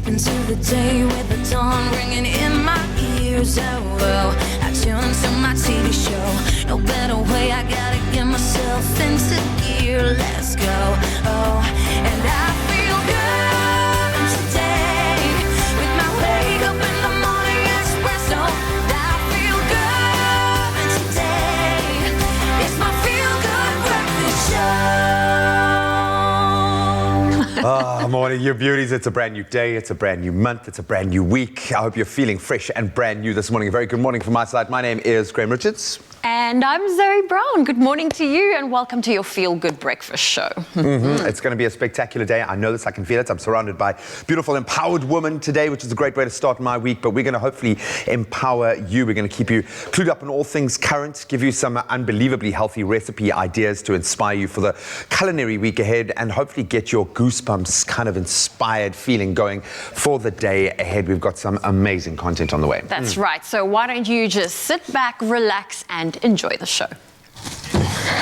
Step into the day with the dawn ringing in my ears. Oh, I tune to my TV show. No better way, I gotta get myself into gear. Let's go. Oh, and I feel good today with my wake up in the morning espresso. I feel good today. It's my feel good breakfast show. Morning, you beauties. It's a brand new day. It's a brand new month. It's a brand new week. I hope you're feeling fresh and brand new this morning. A very good morning from my side. My name is Graham Richards. And I'm Zoe Brown. Good morning to you and welcome to your Feel Good Breakfast Show. It's going to be a spectacular day. I know this. I can feel it. I'm surrounded by beautiful, empowered women today, which is a great way to start my week. But we're going to hopefully empower you. We're going to keep you clued up on all things current, give you some unbelievably healthy recipe ideas to inspire you for the culinary week ahead, and hopefully get your goosebumps kind of inspired feeling going for the day ahead. We've got some amazing content on the way. That's right. So why don't you just sit back, relax, and enjoy the show.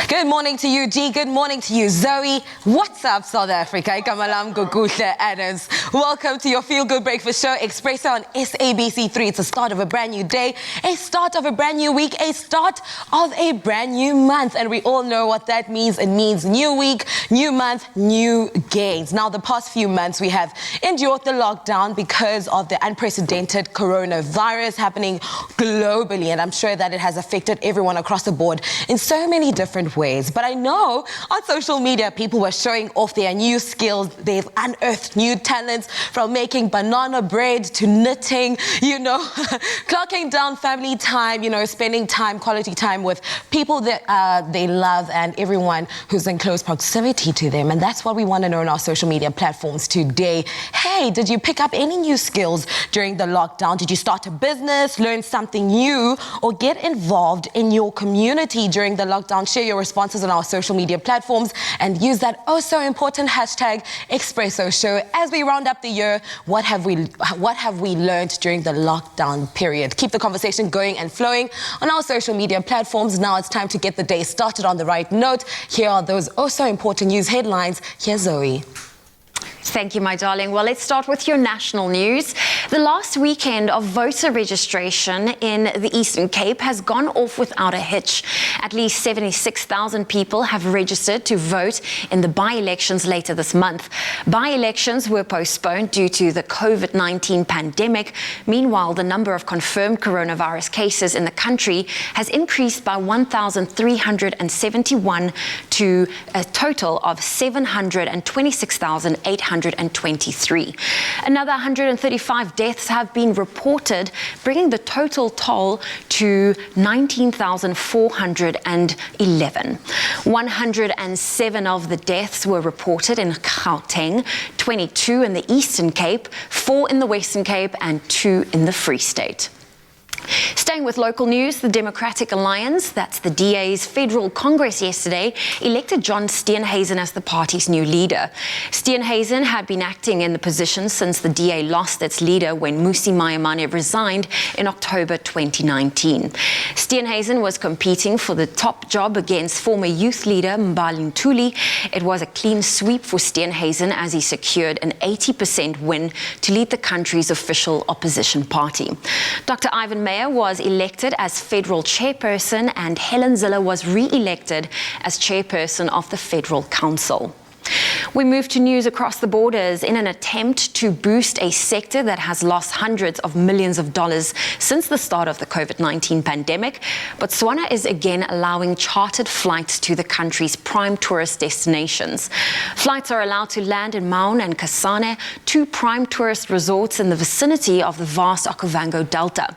Good morning to you, G. Good morning to you, Zoe. What's up, South Africa? Kamalam Guguhle Adams. Welcome to your Feel Good Breakfast Show, Expresso on SABC3. It's the start of a brand new day, a start of a brand new week, a start of a brand new month. And we all know what that means. It means new week, new month, new gains. Now, the past few months, we have endured the lockdown because of the unprecedented coronavirus happening globally. And I'm sure that it has affected everyone across the board in so many different ways. But I know on social media, people were showing off their new skills. They've unearthed new talents, from making banana bread to knitting, clocking down family time, spending time, quality time with people that they love and everyone who's in close proximity to them. And that's what we want to know on our social media platforms today. Hey, did you pick up any new skills during the lockdown? Did you start a business, learn something new, or get involved in your community during the lockdown? Share your responses on our social media platforms and use that oh so important hashtag Expresso Show. As we round up the year, what have we learned during the lockdown period? Keep the conversation going and flowing on our social media platforms. Now it's time to get the day started on the right note. Here are those oh so important news headlines. Here's Zoe. Thank you, my darling. Well, let's start with your national news. The last weekend of voter registration in the Eastern Cape has gone off without a hitch. At least 76,000 people have registered to vote in the by-elections later this month. By-elections were postponed due to the COVID-19 pandemic. Meanwhile, the number of confirmed coronavirus cases in the country has increased by 1,371 to a total of 726,823. Another 135 deaths have been reported, bringing the total toll to 19,411. 107 of the deaths were reported in Gauteng, 22 in the Eastern Cape, 4 in the Western Cape, and 2 in the Free State. Staying with local news, the Democratic Alliance, that's the DA's Federal Congress yesterday, elected John Steenhuisen as the party's new leader. Steenhuisen had been acting in the position since the DA lost its leader when Musi Maimane resigned in October 2019. Steenhuisen was competing for the top job against former youth leader Mbali Ntuli. It was a clean sweep for Steenhuisen as he secured an 80% win to lead the country's official opposition party. Dr. Ivan Meyer was elected as federal chairperson and Helen Zille was re-elected as chairperson of the Federal Council. We move to news across the borders. In an attempt to boost a sector that has lost hundreds of millions of dollars since the start of the COVID-19 pandemic, Botswana is again allowing chartered flights to the country's prime tourist destinations. Flights are allowed to land in Maun and Kasane, 2 prime tourist resorts in the vicinity of the vast Okavango Delta.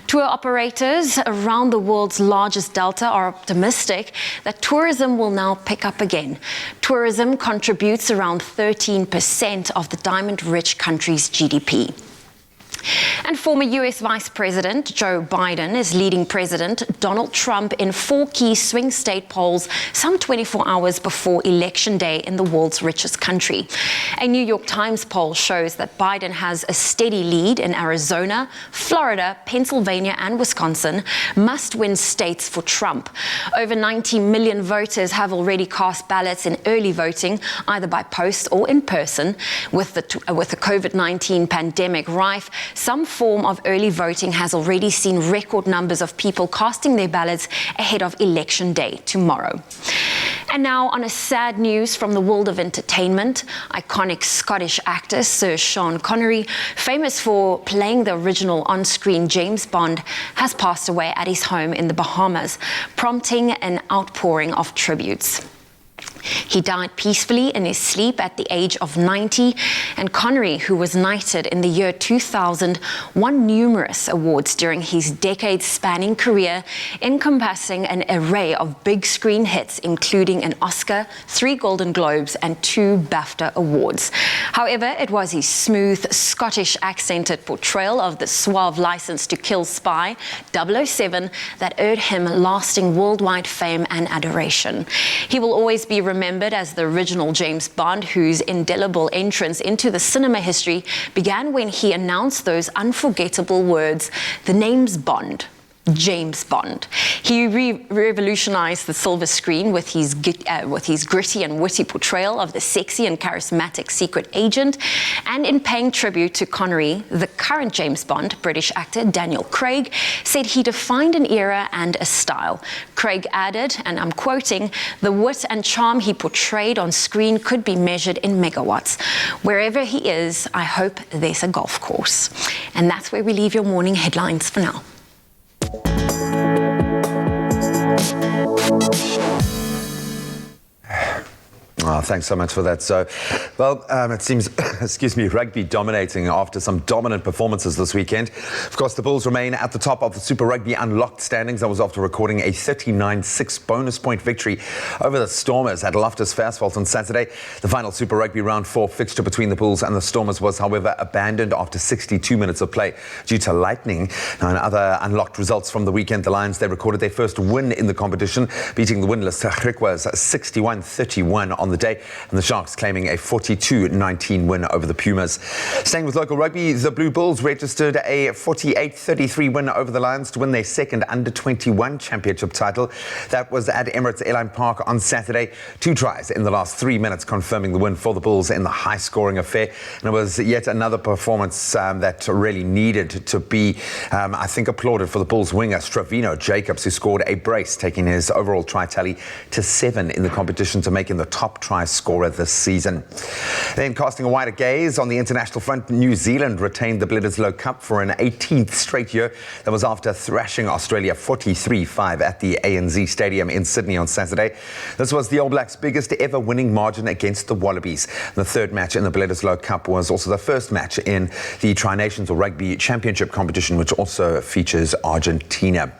Tour operators around the world's largest delta are optimistic that tourism will now pick up again. Tourism contributes around 13% of the diamond-rich country's GDP. And former US Vice President Joe Biden is leading President Donald Trump in 4 key swing state polls some 24 hours before Election Day in the world's richest country. A New York Times poll shows that Biden has a steady lead in Arizona, Florida, Pennsylvania, and Wisconsin, must-win states for Trump. Over 90 million voters have already cast ballots in early voting, either by post or in person. With the COVID-19 pandemic rife, some form of early voting has already seen record numbers of people casting their ballots ahead of Election Day tomorrow. And now on a sad news from the world of entertainment, iconic Scottish actor Sir Sean Connery, famous for playing the original on-screen James Bond, has passed away at his home in the Bahamas, prompting an outpouring of tributes. He died peacefully in his sleep at the age of 90, and Connery, who was knighted in the year 2000, won numerous awards during his decades-spanning career, encompassing an array of big-screen hits, including an Oscar, 3 Golden Globes, and 2 BAFTA awards. However, it was his smooth, Scottish-accented portrayal of the suave License to Kill spy, 007, that earned him lasting worldwide fame and adoration. He will always be remembered as the original James Bond, whose indelible entrance into the cinema history began when he announced those unforgettable words, "The name's Bond." James Bond. He revolutionized the silver screen with his gritty and witty portrayal of the sexy and charismatic secret agent. And in paying tribute to Connery, the current James Bond, British actor Daniel Craig, said he defined an era and a style. Craig added, and I'm quoting, "The wit and charm he portrayed on screen could be measured in megawatts. Wherever he is, I hope there's a golf course." And that's where we leave your morning headlines for now. Oh, thanks so much for that. So, well, it seems, Rugby dominating after some dominant performances this weekend. Of course, the Bulls remain at the top of the Super Rugby Unlocked standings. That was after recording a 39-6 bonus point victory over the Stormers at Loftus Versfeld on Saturday. The final Super Rugby Round 4 fixture between the Bulls and the Stormers was, however, abandoned after 62 minutes of play due to lightning. Now, in other unlocked results from the weekend, the Lions, they recorded their first win in the competition, beating the winless Griquas 61-31 on the day, and the Sharks claiming a 42-19 win over the Pumas. Staying with local rugby, the Blue Bulls registered a 48-33 win over the Lions to win their second under-21 championship title. That was at Emirates Airline Park on Saturday. 2 tries in the last 3 minutes, confirming the win for the Bulls in the high-scoring affair. And it was yet another performance that really needed to be, I think, applauded for the Bulls winger, Stravino Jacobs, who scored a brace, taking his overall try tally to 7 in the competition to make him the top try scorer this season. Then, casting a wider gaze on the international front, New Zealand retained the Bledisloe Cup for an 18th straight year. That was after thrashing Australia 43-5 at the ANZ Stadium in Sydney on Saturday. This was the All Blacks' biggest ever winning margin against the Wallabies. The third match in the Bledisloe Cup was also the first match in the Tri-Nations or Rugby Championship competition, which also features Argentina.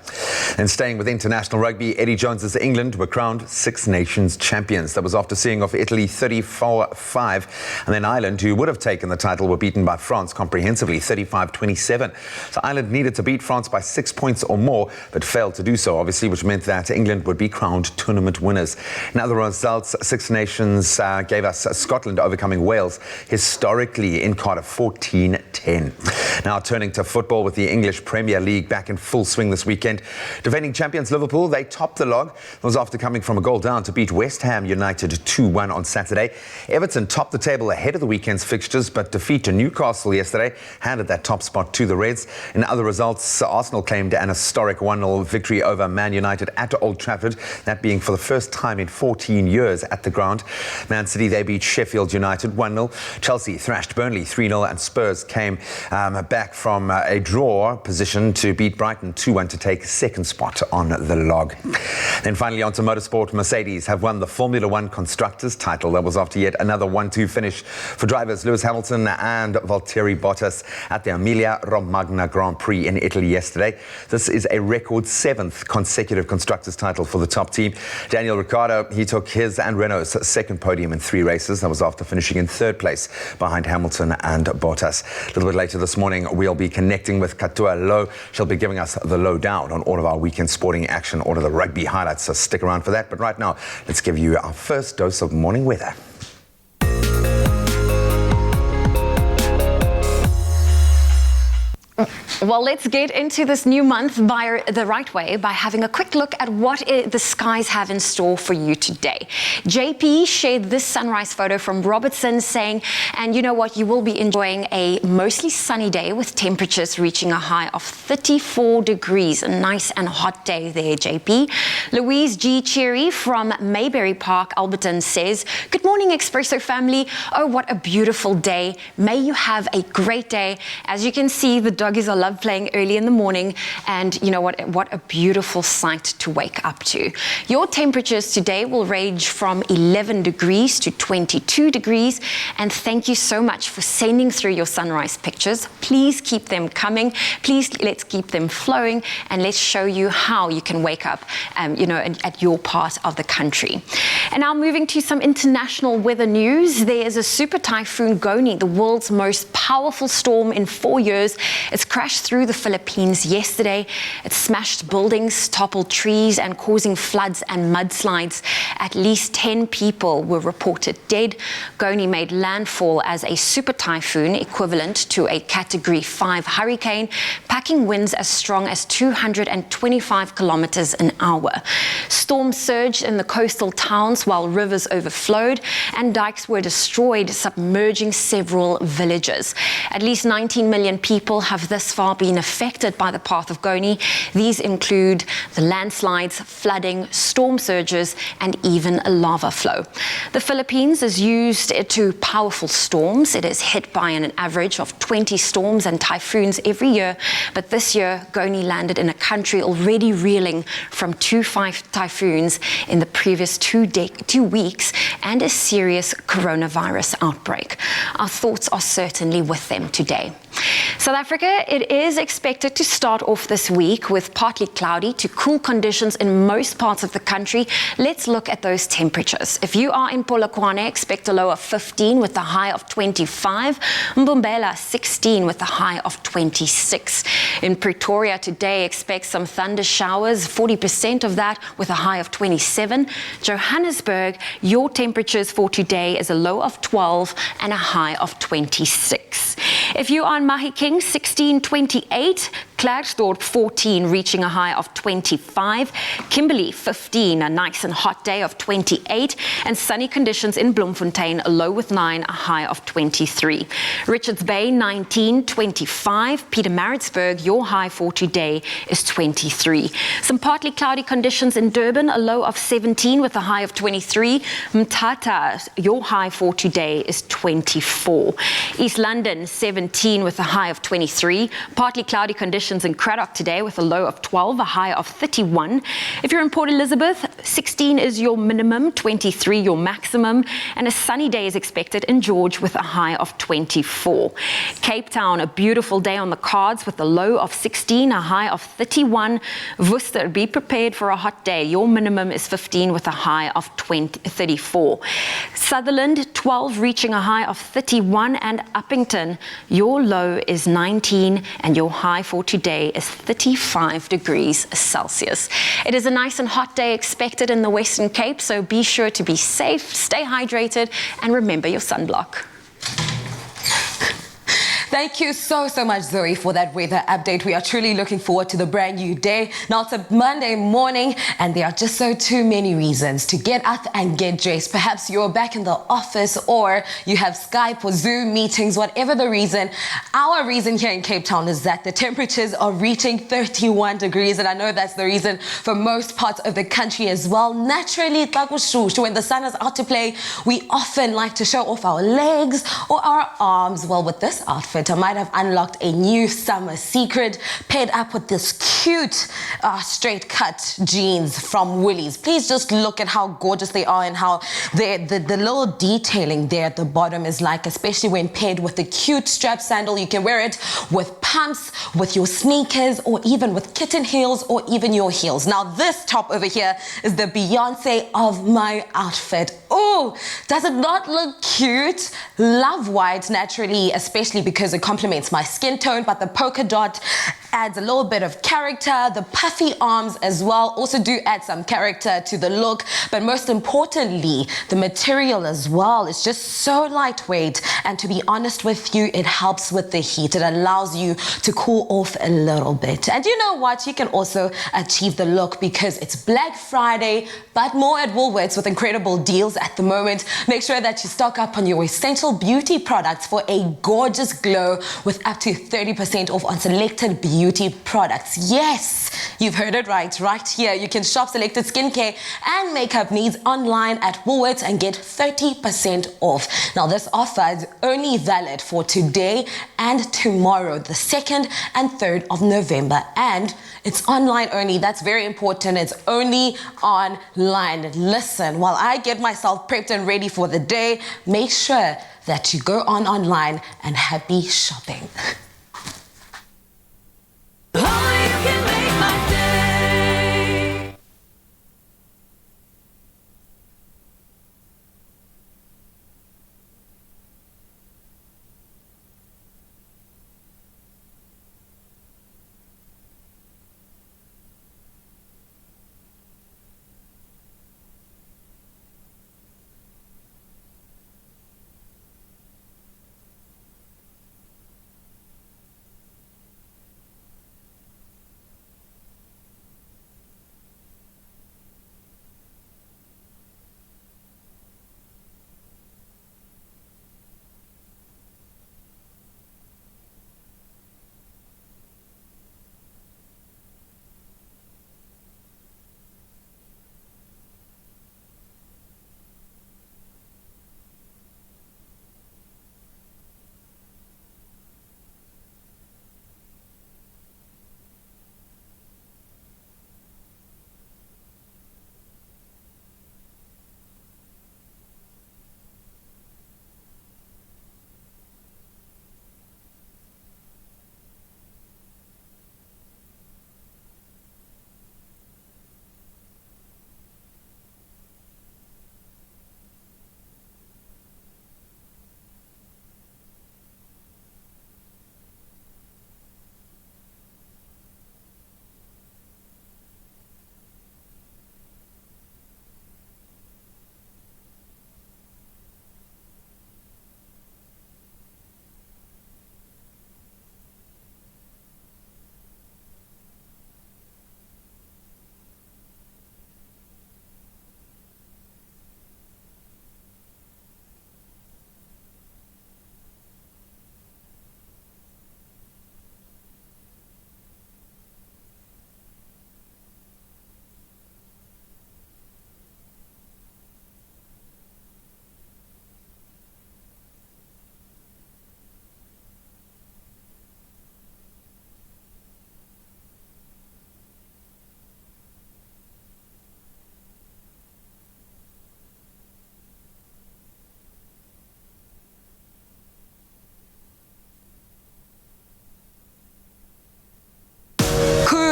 And staying with international rugby, Eddie Jones's England were crowned Six Nations champions. That was after seeing off Italy 34-5, and then Ireland, who would have taken the title, were beaten by France comprehensively 35-27. So Ireland needed to beat France by 6 points or more, but failed to do so, obviously, which meant that England would be crowned tournament winners. In other results, Six Nations gave us Scotland overcoming Wales historically in Cardiff 14-10. Now turning to football, with the English Premier League back in full swing this weekend. Defending champions Liverpool, they topped the log. It was after coming from a goal down to beat West Ham United 2-1 on Saturday. Everton topped the table ahead of the weekend's fixtures, but defeat to Newcastle yesterday handed that top spot to the Reds. In other results, Arsenal claimed an historic 1-0 victory over Man United at Old Trafford, that being for the first time in 14 years at the ground. Man City, they beat Sheffield United 1-0. Chelsea thrashed Burnley 3-0, and Spurs came back from a draw position to beat Brighton 2-1 to take second spot on the log. Then finally on to motorsport. Mercedes have won the Formula One Constructors Constructors title. That was after yet another 1-2 finish for drivers Lewis Hamilton and Valtteri Bottas at the Emilia-Romagna Grand Prix in Italy yesterday. This is a record 7th consecutive Constructors title for the top team. Daniel Ricciardo, he took his and Renault's second podium in 3 races. That was after finishing in 3rd place behind Hamilton and Bottas. A little bit later this morning, we'll be connecting with Katua Low. She'll be giving us the lowdown on all of our weekend sporting action, all of the rugby highlights, so stick around for that. But right now, let's give you our first dose of morning weather. Well, let's get into this new month by the right way by having a quick look at what the skies have in store for you today. JP shared this sunrise photo from Robertson saying, and you know what, you will be enjoying a mostly sunny day with temperatures reaching a high of 34 degrees. A nice and hot day there, JP. Louise G. Cherry from Mayberry Park, Alberton says, good morning, Expresso family. Oh, what a beautiful day. May you have a great day. As you can see, the doggies are playing early in the morning, and you know what a beautiful sight to wake up to. Your temperatures today will range from 11 degrees to 22 degrees, and thank you so much for sending through your sunrise pictures. Please keep them coming. Please, let's keep them flowing, and let's show you how you can wake up at your part of the country. And now moving to some international weather news. There's a super typhoon Goni, the world's most powerful storm in 4 years. It's crashed through the Philippines yesterday. It smashed buildings, toppled trees, and causing floods and mudslides. At least 10 people were reported dead. Goni made landfall as a super typhoon equivalent to a Category 5 hurricane, packing winds as strong as 225 kilometers an hour. Storms surged in the coastal towns while rivers overflowed and dikes were destroyed, submerging several villages. At least 19 million people have thus far been affected by the path of Goni. These include the landslides, flooding, storm surges, and even a lava flow. The Philippines is used to powerful storms. It is hit by an average of 20 storms and typhoons every year, but this year Goni landed in a country already reeling from 2 typhoons in the previous 2 weeks and a serious coronavirus outbreak. Our thoughts are certainly with them today. South Africa, it is expected to start off this week with partly cloudy to cool conditions in most parts of the country. Let's look at those temperatures. If you are in Polokwane, expect a low of 15 with a high of 25. Mbombela, 16 with a high of 26. In Pretoria today, expect some thunder showers, 40% of that with a high of 27. Johannesburg, your temperatures for today is a low of 12 and a high of 26. If you are in Mahikeng, 16, 28. Klerksdorp, 14, reaching a high of 25. Kimberley, 15, a nice and hot day of 28. And sunny conditions in Bloemfontein, a low with 9, a high of 23. Richards Bay, 19, 25. Pietermaritzburg, your high for today is 23. Some partly cloudy conditions in Durban, a low of 17 with a high of 23. Mthatha, your high for today is 24. East London, 17 with a high of 23. Partly cloudy conditions in Cradock today with a low of 12, a high of 31. If you're in Port Elizabeth, 16 is your minimum, 23 your maximum, and a sunny day is expected in George with a high of 24. Cape Town, a beautiful day on the cards with a low of 16, a high of 31. Worcester, be prepared for a hot day. Your minimum is 15 with a high of 34. Sutherland, 12, reaching a high of 31, and Uppington, your low is 19 and your high for today is 35 degrees Celsius. It is a nice and hot day expected in the Western Cape, so be sure to be safe, stay hydrated, and remember your sunblock. Thank you so much, Zoe, for that weather update. We are truly looking forward to the brand new day. Now it's a Monday morning, and there are just too many reasons to get up and get dressed. Perhaps you're back in the office, or you have Skype or Zoom meetings, whatever the reason. Our reason here in Cape Town is that the temperatures are reaching 31 degrees, and I know that's the reason for most parts of the country as well. Naturally, when the sun is out to play, we often like to show off our legs or our arms. Well, with this outfit, outfit. I might have unlocked a new summer secret, paired up with this cute straight cut jeans from Woolies. Please just look at how gorgeous they are and how the little detailing there at the bottom is like, especially when paired with the cute strap sandal. You can wear it with pumps, with your sneakers, or even with kitten heels, or even your heels. Now this top over here is the Beyonce of my outfit. Oh, does it not look cute? Love white naturally, especially because it complements my skin tone, but the polka dot adds a little bit of character. The puffy arms as well also do add some character to the look, but most importantly, the material as well is just so lightweight, and to be honest with you, it helps with the heat. It allows you to cool off a little bit. And you know what? You can also achieve the look because it's Black Friday, but more at Woolworths with incredible deals at the moment. Make sure that you stock up on your essential beauty products for a gorgeous glow with up to 30% off on selected beauty products. Yes, you've heard it right here. You can shop selected skincare and makeup needs online at Woolworths and get 30% off. Now this offer is only valid for today and tomorrow, the 2nd and 3rd of November, and it's online only. That's very important. It's only online. Listen, while I get myself prepped and ready for the day, make sure that you go online and happy shopping. Oh, you can make my day.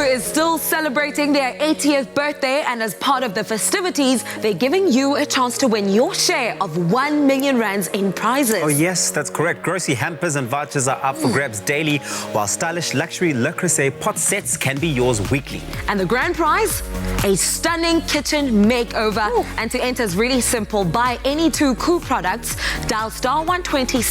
Is still celebrating their 80th birthday, and as part of the festivities, they're giving you a chance to win your share of 1 million rands in prizes. Oh yes, that's correct. Grocery hampers and vouchers are up for grabs daily, while stylish luxury Le Creuset pot sets can be yours weekly. And the grand prize? A stunning kitchen makeover. Ooh. And to enter is really simple. Buy any 2 Koo products, dial *120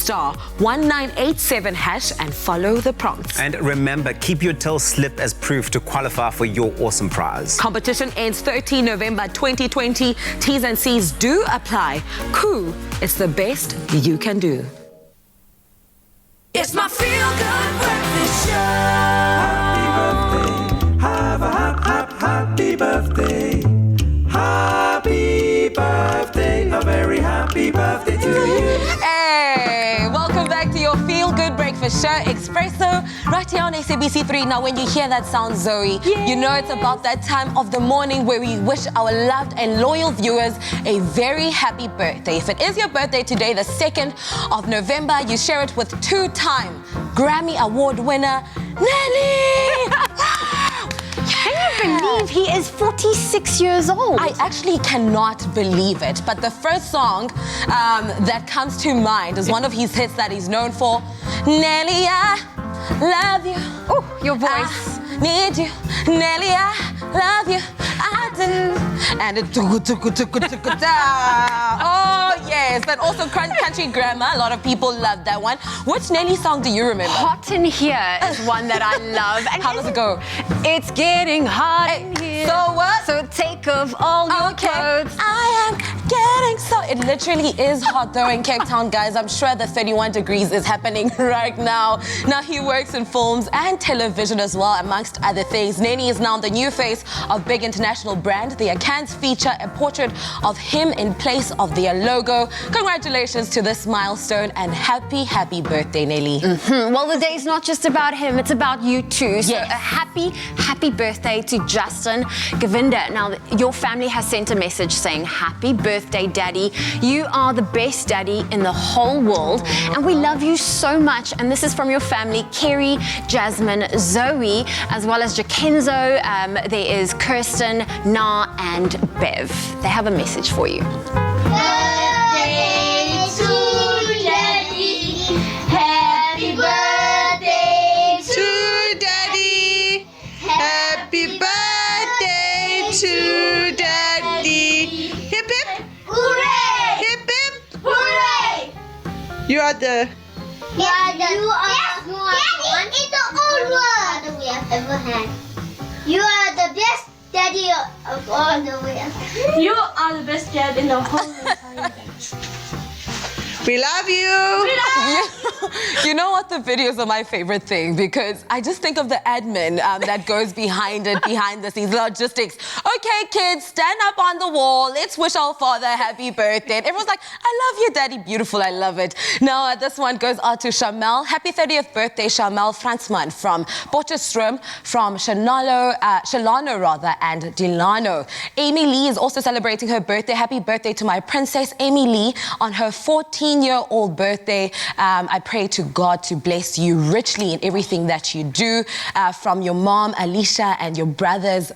*1987 hash and follow the prompts. And remember, keep your till slip as proof to qualify for your awesome prize. Competition ends 13 November 2020. T's and C's do apply. Koo, it's the best you can do. It's my feel-good breakfast show. Happy birthday. Happy birthday. A very happy birthday to you. Hey, welcome back to your feel-good breakfast Breakfast Show, Expresso, right here on SABC3. Now, when you hear that sound, Zoe, you know it's about that time of the morning where we wish our loved and loyal viewers a very happy birthday. If it is your birthday today, the 2nd of November, you share it with two-time Grammy Award winner, Nelly! Can you believe he is 46 years old? I actually cannot believe it. But the first song that comes to mind is one of his hits that he's known for. Nelly, I love you. Oh, your voice. I need you. Nelly, I love you. I do. And it oh, yes. But also Country Grammar. A lot of people love that one. Which Nelly song do you remember? Hot in Here is one that I love. And how does it go? It's getting hot in here. So what? So take off all your clothes. I am getting so... It literally is hot though in Cape Town, guys. I'm sure the 31 degrees is happening right now. Now, he works in films and television as well, amongst other things. Nelly is now the new face of big international brand. Their cans feature a portrait of him in place of their logo. Congratulations to this milestone and happy, happy birthday, Nelly. Well, the day's not just about him, it's about you too. So Yes. a happy, happy birthday to Justin Govinda. Now, your family has sent a message saying, happy birthday, Daddy. You are the best daddy in the whole world, and we love you so much. And this is from your family, Kerry, Jasmine, Zoe, as well as Jakenzo. There is Kirsten, Na, and Bev. They have a message for you. Birthday to Daddy. Happy birthday to Daddy. Happy birthday to Daddy. Hip hip. Hooray! Hip hip. Hooray! You are the You are the Daddy is the old one that we have ever had. You are the best daddy of all the world. You are the best dad in the whole entire country. we love you. You know what? The videos are my favorite thing because I just think of the admin that goes behind the scenes, logistics. Okay, kids, stand up on the wall. Let's wish our father happy birthday. And everyone's like, I love you, Daddy. Beautiful. I love it. Now, this one goes out to Shamel. Happy 30th birthday, Shamel Fransman from Potchefstroom, from Shalano, and Delano. Amy Lee is also celebrating her birthday. Happy birthday to my princess, Amy Lee, on her 14-year-old birthday. I pray to God to bless you richly in everything that you do. From your mom, Alicia, and your brothers,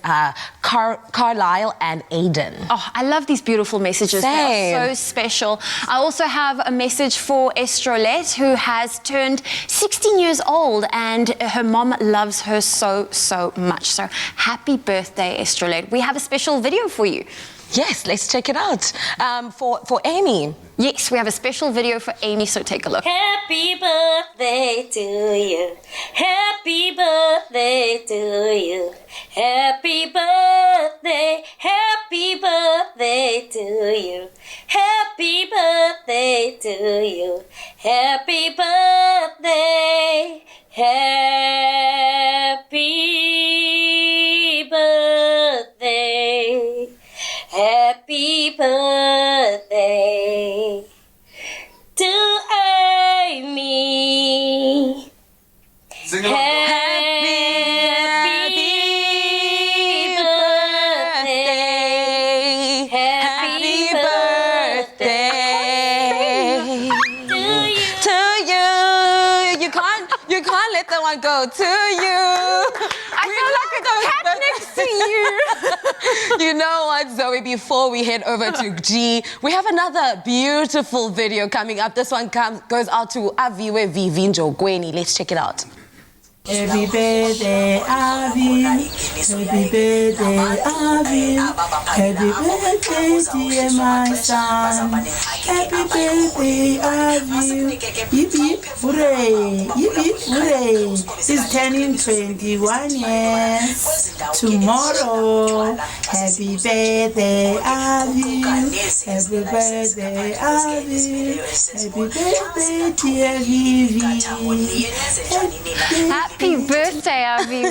Carlisle and Aiden. Oh, I love these beautiful messages. They are so special. I also have a message for Estrolette, who has turned 16 years old, and her mom loves her so, so much. So happy birthday, Estrolette. We have a special video for you. Yes, let's check it out. For Amy. Yes, we have a special video for Amy, so take a look. Happy birthday to you. Happy birthday to you. Happy birthday. Happy birthday to you. Happy birthday to you. Happy birthday. Happy birthday. Happy birthday to Amy. Sing along. Happy birthday. Happy birthday to you. To you. You can't let that one go. To you. I feel like a cat next to you. You know what, Zoe, before we head over to G, we have another beautiful video coming up. This one goes out to Aviwe Vivinjo Gweni. Let's check it out. Happy birthday, Avi. Happy birthday, Avi. Happy birthday, dear my son. Happy birthday, Avi. Yip yip hooray, yip yip hooray. He's turning 21 years tomorrow. Happy birthday, Avi. Happy birthday, Avi. Happy birthday, dear Vivi. Happy birthday, Avi.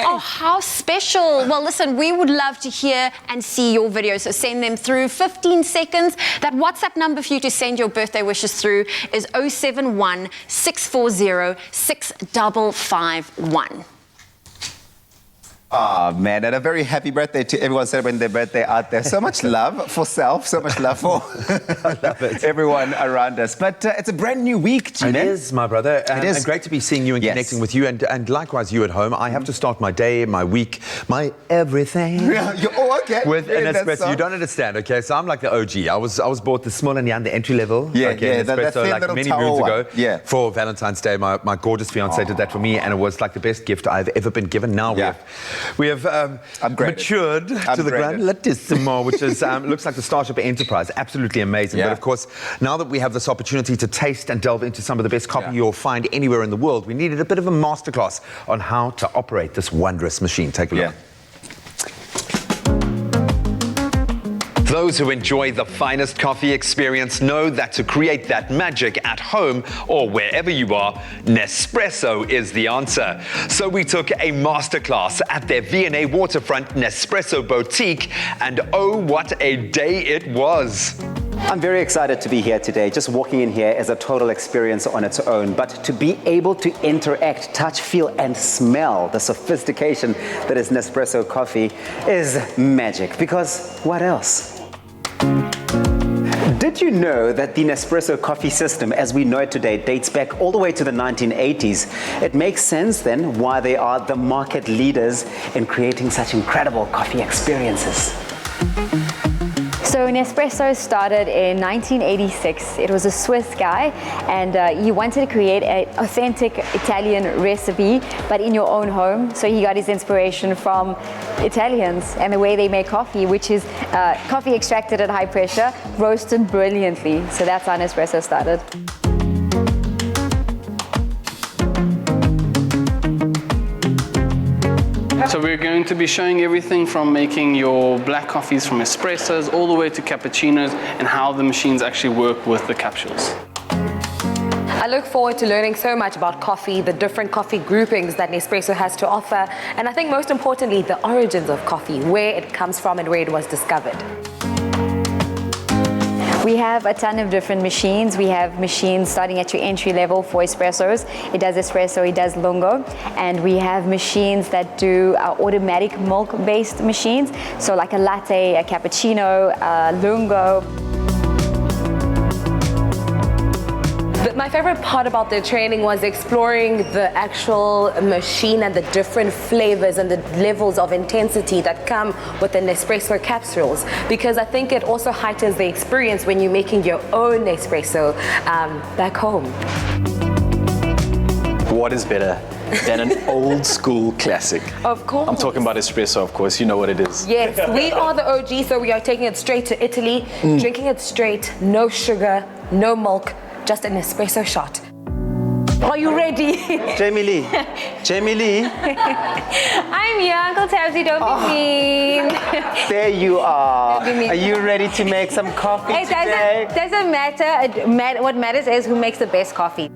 Oh, how special. Well, listen, we would love to hear and see your videos, so send them through. 15 seconds. That WhatsApp number for you to send your birthday wishes through is 071 640 6551. Oh, man, and a very happy birthday to everyone celebrating their birthday out there. So much love for self, so much love for everyone around us. But it's a brand new week, G-Man. It is, my brother. It is. And great to be seeing you and connecting with you. And likewise, you at home. I have to start my day, my week, my everything. Okay. With an espresso. You don't understand, okay? So I'm like the OG. I was bought the small and the entry level. Yeah, okay, that espresso like many moons ago. Yeah. For Valentine's Day, my gorgeous fiance did that for me, and it was like the best gift I've ever been given. Now we have matured to the grandissimo, which is looks like the Starship Enterprise. Absolutely amazing. But of course, now that we have this opportunity to taste and delve into some of the best coffee you'll find anywhere in the world, we needed a bit of a masterclass on how to operate this wondrous machine. Take a look. Those who enjoy the finest coffee experience know that to create that magic at home or wherever you are, Nespresso is the answer. So we took a masterclass at their V&A Waterfront Nespresso Boutique, and oh, what a day it was. I'm very excited to be here today. Just walking in here is a total experience on its own, but to be able to interact, touch, feel, and smell the sophistication that is Nespresso coffee is magic, because what else? Did you know that the Nespresso coffee system as we know it today dates back all the way to the 1980s? It makes sense then why they are the market leaders in creating such incredible coffee experiences. So Nespresso started in 1986. It was a Swiss guy, and he wanted to create an authentic Italian recipe, but in your own home. So he got his inspiration from Italians and the way they make coffee, which is coffee extracted at high pressure, roasted brilliantly. So that's how Nespresso started. So we're going to be showing everything from making your black coffees from espressos all the way to cappuccinos, and how the machines actually work with the capsules. I look forward to learning so much about coffee, the different coffee groupings that Nespresso has to offer, and I think most importantly, the origins of coffee, where it comes from and where it was discovered. We have a ton of different machines. We have machines starting at your entry level for espressos. It does espresso, it does lungo. And we have machines that do automatic milk-based machines. So like a latte, a cappuccino, a lungo. But my favorite part about the training was exploring the actual machine and the different flavors and the levels of intensity that come with the Nespresso capsules, because I think it also heightens the experience when you're making your own Nespresso back home. What is better than an old school classic? Of course. I'm talking about espresso, of course. You know what it is. Yes, we are the OG, so we are taking it straight to Italy, drinking it straight, no sugar, no milk, just an espresso shot. Are you ready? Jamie Lee. Jamie Lee. I'm here, Uncle Tabsy, don't be mean. There you are. Don't be mean. Are you ready to make some coffee today? Doesn't matter. What matters is who makes the best coffee.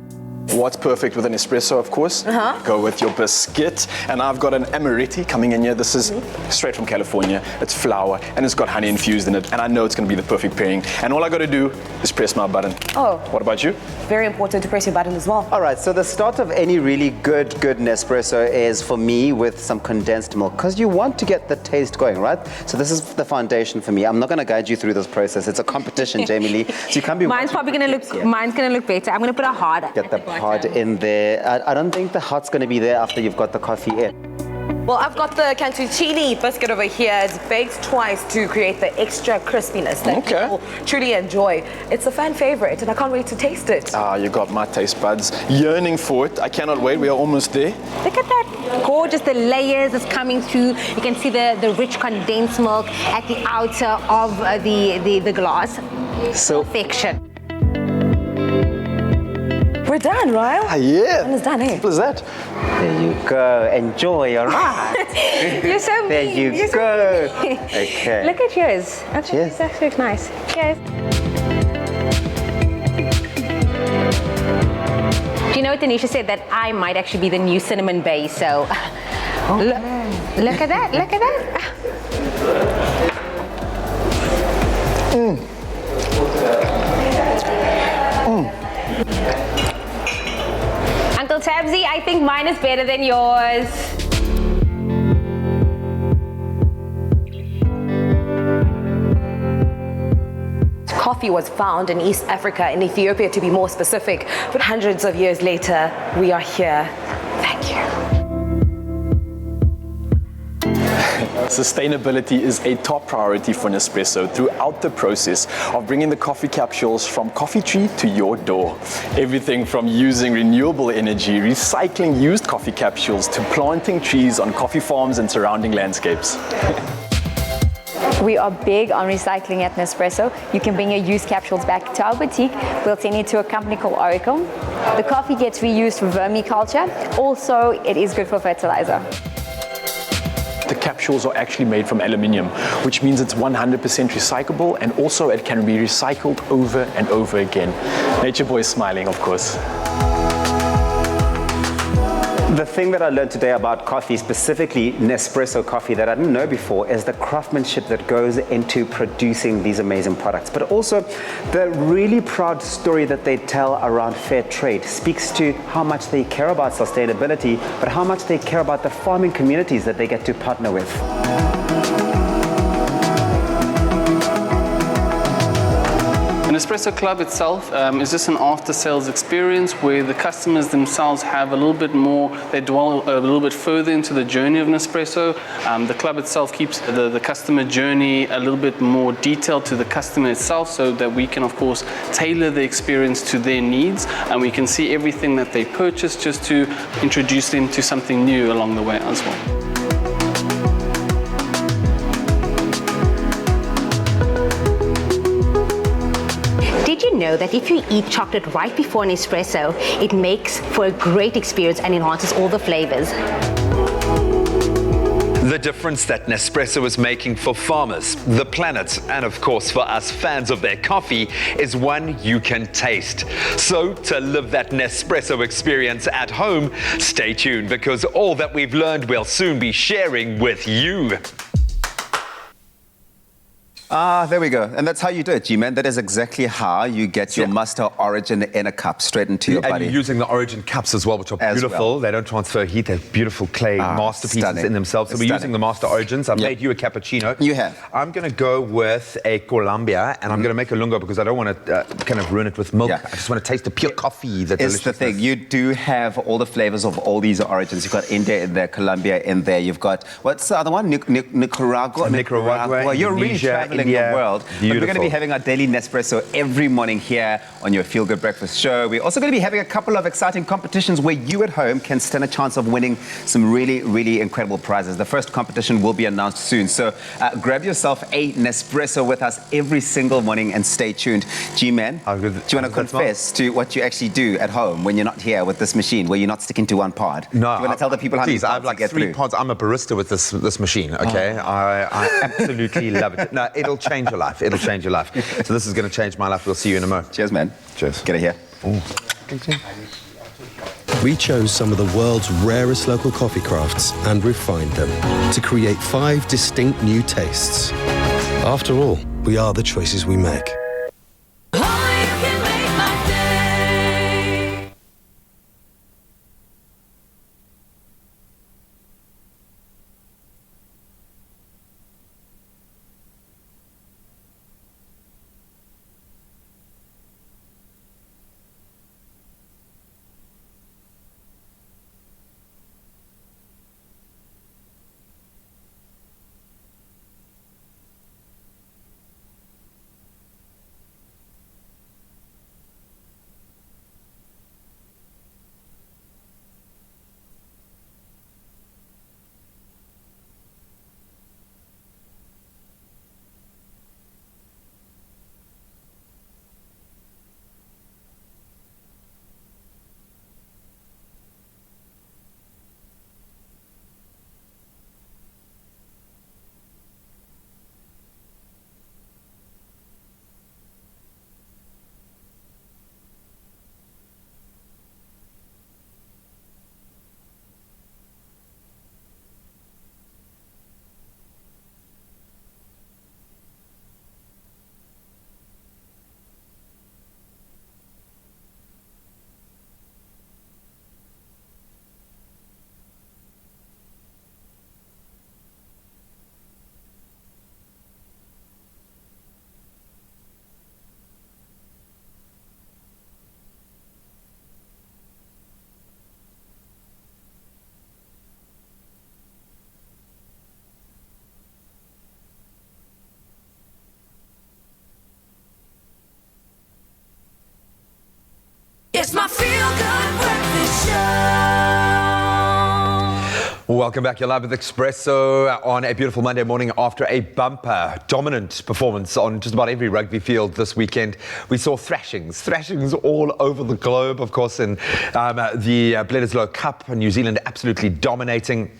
What's perfect with an espresso, of course? Go with your biscuit. And I've got an amaretti coming in here. This is straight from California. It's flour, and it's got honey infused in it. And I know it's going to be the perfect pairing. And all I got to do is press my button. Oh. What about you? Very important to press your button as well. All right, so the start of any really good Nespresso is, for me, with some condensed milk, because you want to get the taste going, right? So this is the foundation for me. I'm not going to guide you through this process. It's a competition, Jamie Lee. So you can't be. Mine's probably going to look. Mine's going to look better. I'm going to put a hard. Get the hard in there. I don't think the hot's going to be there after you've got the coffee in. Well, I've got the cantuccini biscuit over here. It's baked twice to create the extra crispiness that people truly enjoy. It's a fan favorite, and I can't wait to taste it. Ah, you got my taste buds yearning for it. I cannot wait. We are almost there. Look at that gorgeous, the layers is coming through. You can see the rich condensed milk at the outer of the glass. So perfection. We're done, right? Yeah. And it's done, eh? Simple as that. There you go. Enjoy your ride. You're so There mean. you You're so go. mean. Okay. Look at yours. Okay, Cheers. this actually looks nice. Cheers. Do you know what Tanisha said? That I might actually be the new cinnamon base, so... Look at that, look at that. Uncle Tabsy, I think mine is better than yours. Coffee was found in East Africa, in Ethiopia to be more specific, but hundreds of years later, we are here. Thank you. Sustainability is a top priority for Nespresso throughout the process of bringing the coffee capsules from coffee tree to your door. Everything from using renewable energy, recycling used coffee capsules, to planting trees on coffee farms and surrounding landscapes. We are big on recycling at Nespresso. You can bring your used capsules back to our boutique. We'll send you to a company called Oracle. The coffee gets reused for vermiculture. Also, it is good for fertilizer. The capsules are actually made from aluminium, which means it's 100% recyclable, and also it can be recycled over and over again. Nature Boy is smiling, of course. The thing that I learned today about coffee, specifically Nespresso coffee, that I didn't know before, is the craftsmanship that goes into producing these amazing products. But also the really proud story that they tell around fair trade speaks to how much they care about sustainability, but how much they care about the farming communities that they get to partner with. The Nespresso Club itself is just an after-sales experience where the customers themselves have a little bit more, they dwell a little bit further into the journey of Nespresso. The club itself keeps the customer journey a little bit more detailed to the customer itself, so that we can, of course, tailor the experience to their needs, and we can see everything that they purchase just to introduce them to something new along the way as well. Did you know that if you eat chocolate right before an espresso, it makes for a great experience and enhances all the flavors? The difference that Nespresso is making for farmers, the planet, and of course for us fans of their coffee is one you can taste. So to live that Nespresso experience at home, stay tuned, because all that we've learned we'll soon be sharing with you. There we go. And that's how you do it, G-Man. That is exactly how you get your Master Origin in a cup straight into your body. And you're using the Origin cups as well, which are beautiful. They don't transfer heat. They're beautiful clay masterpieces in themselves. So we're using the Master Origins. I've made you a cappuccino. You have. I'm going to go with a Colombia, and I'm going to make a lungo because I don't want to kind of ruin it with milk. I just want to taste the pure coffee. It's the thing. You do have all the flavors of all these origins. You've got India in there, Colombia in there. You've got, what's the other one? Nicaragua. You're really traveling the world. But we're going to be having our daily Nespresso every morning here on your Feel Good Breakfast show. We're also going to be having a couple of exciting competitions where you at home can stand a chance of winning some really, really incredible prizes. The first competition will be announced soon. So grab yourself a Nespresso with us every single morning and stay tuned. G-Man, do you want to confess to what you actually do at home when you're not here with this machine, where you're not sticking to one pod? No. Do you want to tell the people how many I have like 3 pods. I'm a barista with this machine, okay? I absolutely love it. No, it'll change your life. It'll change your life. So this is going to change my life. We'll see you in a moment. Cheers, man. Cheers. Get it here. We chose some of the world's rarest local coffee crafts and refined them to create 5 distinct new tastes. After all, we are the choices we make. Welcome back. You're live with Expresso on a beautiful Monday morning after a bumper, dominant performance on just about every rugby field this weekend. We saw thrashings all over the globe, of course, in the Bledisloe Cup, New Zealand absolutely dominating.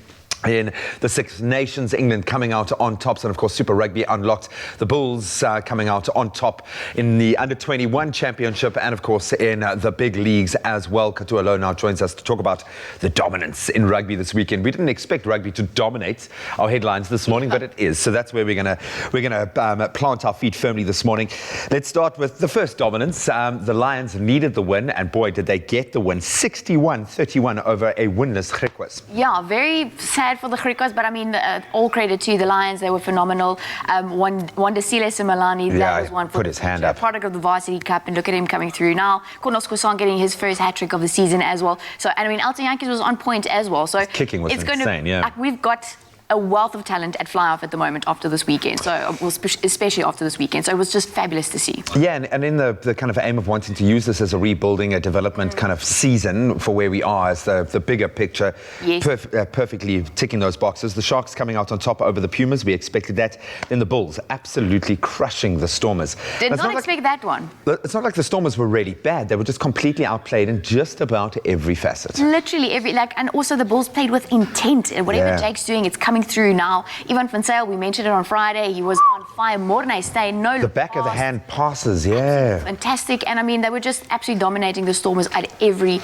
In the Six Nations, England coming out on top, and of course Super Rugby unlocked. The Bulls coming out on top in the Under-21 Championship, and of course in the big leagues as well. Katua Low now joins us to talk about the dominance in rugby this weekend. We didn't expect rugby to dominate our headlines this morning, but it is. So that's where we're gonna plant our feet firmly this morning. Let's start with the first dominance. The Lions needed the win, and boy, did they get the win. 61-31 over a winless Griquas. Yeah, very sad for the Griquas, but I mean, all credit to the Lions. They were phenomenal. Wandisile Simelane, that was one for put his hand up. Product of the Varsity Cup, and look at him coming through now. Kornos Kosan getting his first hat-trick of the season as well. So, and I mean, Elton Yankees was on point as well. So his kicking was insane, yeah. Like, we've got a wealth of talent at fly-off at the moment after this weekend, so especially after this weekend. So it was just fabulous to see. Yeah, and in the kind of aim of wanting to use this as a rebuilding, a development kind of season for where we are as the bigger picture, yes. Perfectly ticking those boxes. The Sharks coming out on top over the Pumas, we expected that. Then the Bulls absolutely crushing the Stormers. Did not expect that one. It's not like the Stormers were really bad. They were just completely outplayed in just about every facet. Literally every, and also the Bulls played with intent, and whatever Jake's doing, it's coming through now. Ivan van Zyl, we mentioned it on Friday, he was on fire. Morne staying the back of the hand passes, yeah. Fantastic, and I mean, they were just absolutely dominating the Stormers at every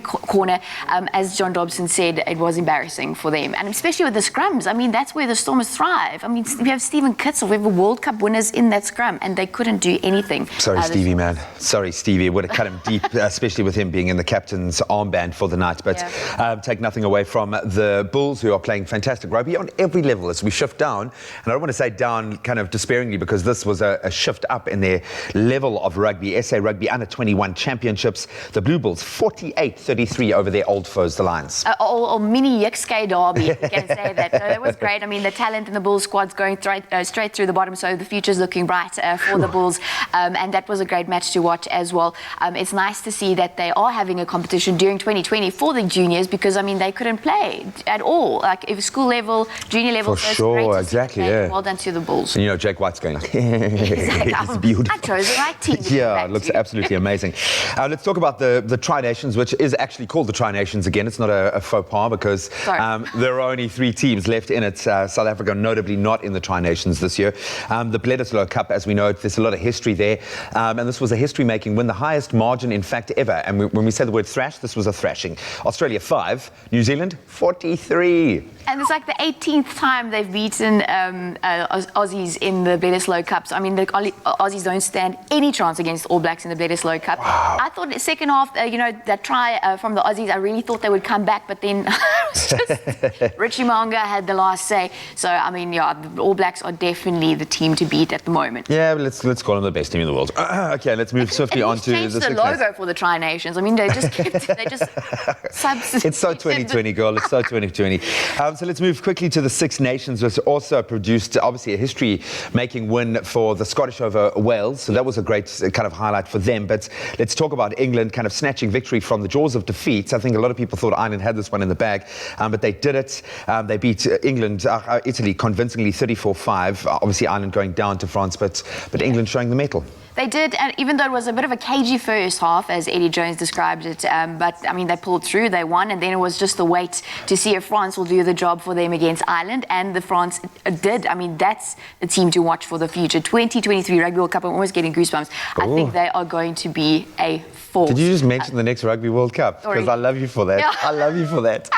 corner. As John Dobson said, it was embarrassing for them, and especially with the scrums. I mean, that's where the Stormers thrive. I mean, we have Stephen Kitzel, we have the World Cup winners in that scrum, and they couldn't do anything. Sorry, Stevie, man. Sorry, Stevie. Would have cut him deep, especially with him being in the captain's armband for the night. But take nothing away from the Bulls, who are playing fantastic rugby on every level as we shift down. And I don't want to say down kind of despairingly, because this was a shift up in their level of rugby. SA Rugby Under-21 Championships. The Blue Bulls 48-33 over their old foes, the Lions. Mini Yikskay derby, if you can say that. So that was great. I mean, the talent in the Bulls squad's going straight through the bottom, so the future's looking bright for the Bulls. And that was a great match to watch as well. It's nice to see that they are having a competition during 2020 for the juniors, because I mean, they couldn't play at all. Like, if school level, junior level, for sure, exactly, yeah. Well done to the Bulls. And you know, Jake White's going like, exactly. It's beautiful. I chose the right team. Yeah, it looks absolutely amazing. Let's talk about the Tri-Nations, which is actually called the Tri-Nations again. It's not a faux pas, because there are only 3 teams left in it. South Africa, notably not in the Tri-Nations this year. The Bledisloe Cup, as we know, there's a lot of history there. And this was a history-making win, the highest margin, in fact, ever. And when we say the word thrash, this was a thrashing. Australia 5, New Zealand 43. And it's like the 18th time they've beaten Aussies in the Bledisloe Cup. So, I mean, the Aussies don't stand any chance against All Blacks in the Bledisloe Cup. Wow. I thought the second half, that try from the Aussies, I really thought they would come back, but then Richie Mo'unga had the last say. So, I mean, yeah, the All Blacks are definitely the team to beat at the moment. Yeah, let's call them the best team in the world. Okay, let's move swiftly on to the Six logo for the Tri-Nations. I mean, they just substituted. It's so 2020, girl. It's so 2020. So let's move quickly to the Six Nations, which also produced, obviously, a history-making win for the Scottish over Wales. So that was a great kind of highlight for them. But let's talk about England kind of snatching victory from the jaws of defeat. I think a lot of people thought Ireland had this one in the bag, but they did it. They beat Italy convincingly 34-5. Obviously, Ireland going down to France, but England showing the mettle. They did, and even though it was a bit of a cagey first half, as Eddie Jones described it, but I mean, they pulled through, they won, and then it was just the wait to see if France will do the job for them against Ireland, and the France did. I mean, that's the team to watch for the future. 2023 Rugby World Cup, I'm always getting goosebumps. Ooh. I think they are going to be a force. Did you just mention the next Rugby World Cup? Because I love you for that. Yeah. I love you for that.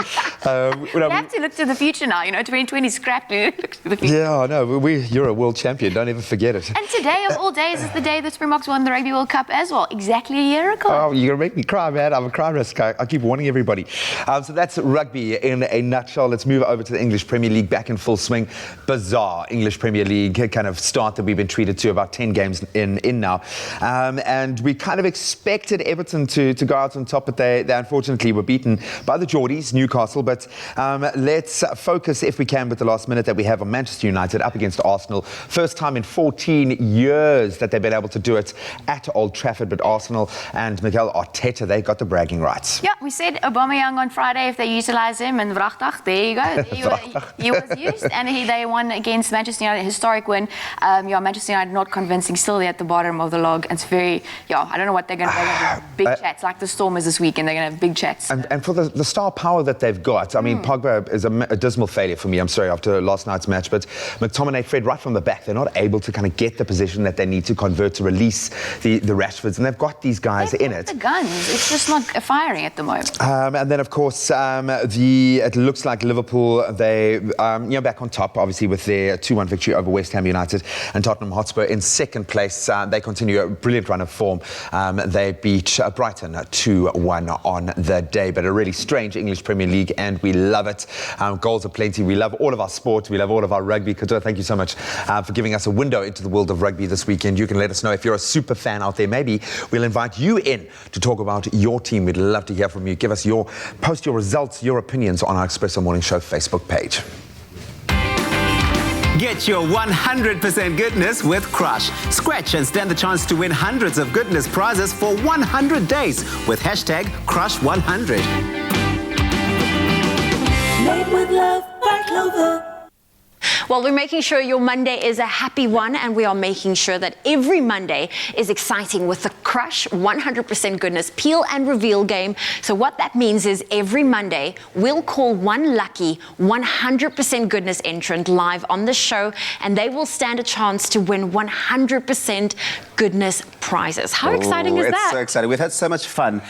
We have to look to the future now. 2020 scrapped. Look to the future. Yeah, no, you're a world champion. Don't ever forget it. And today, of all days, is the day the Springboks won the Rugby World Cup as well. Exactly a year ago. Oh, you're going to make me cry, man. I'm a cry risk. I keep warning everybody. So that's rugby in a nutshell. Let's move over to the English Premier League, back in full swing. Bizarre English Premier League kind of start that we've been treated to, about 10 games in now. And we kind of expected Everton to go out on top, but they unfortunately were beaten by the Geordies, Newcastle. But let's focus, if we can, with the last minute that we have on Manchester United up against Arsenal. First time in 14 years that they've been able to to do it at Old Trafford, but Arsenal and Miguel Arteta, they got the bragging rights. Yeah, we said Aubameyang on Friday, if they utilise him, and Vrachtig, there you go. He was used, and they won against Manchester United, a historic win. Manchester United not convincing, still there at the bottom of the log. It's very, I don't know what they're going to have big chats, like the Stormers this week, and they're going to have big chats. And for the star power that they've got, I mean, Pogba is a dismal failure for me, I'm sorry, after last night's match, but McTominay, Fred, right from the back, they're not able to kind of get the position that they need to convert to release the Rashfords, and they've got these guys in it. The guns, it's just not firing at the moment. And then, of course, it looks like Liverpool, they, back on top, obviously, with their 2-1 victory over West Ham United, and Tottenham Hotspur in second place. They continue a brilliant run of form. They beat Brighton 2-1 on the day, but a really strange English Premier League, and we love it. Goals are plenty. We love all of our sport. We love all of our rugby. Katua, thank you so much for giving us a window into the world of rugby this weekend. You can let us know if you're a super fan out there. Maybe we'll invite you in to talk about your team. We'd love to hear from you. Post your results, your opinions on our Expresso Morning Show Facebook page. Get your 100% goodness with Crush. Scratch and stand the chance to win hundreds of goodness prizes for 100 days with hashtag Crush100. Made with love by Clover. Well, we're making sure your Monday is a happy one, and we are making sure that every Monday is exciting with the Crush 100% Goodness Peel and Reveal game. So what that means is every Monday, we'll call one lucky 100% Goodness entrant live on the show, and they will stand a chance to win 100% Goodness prizes. How exciting is that? It's so exciting. We've had so much fun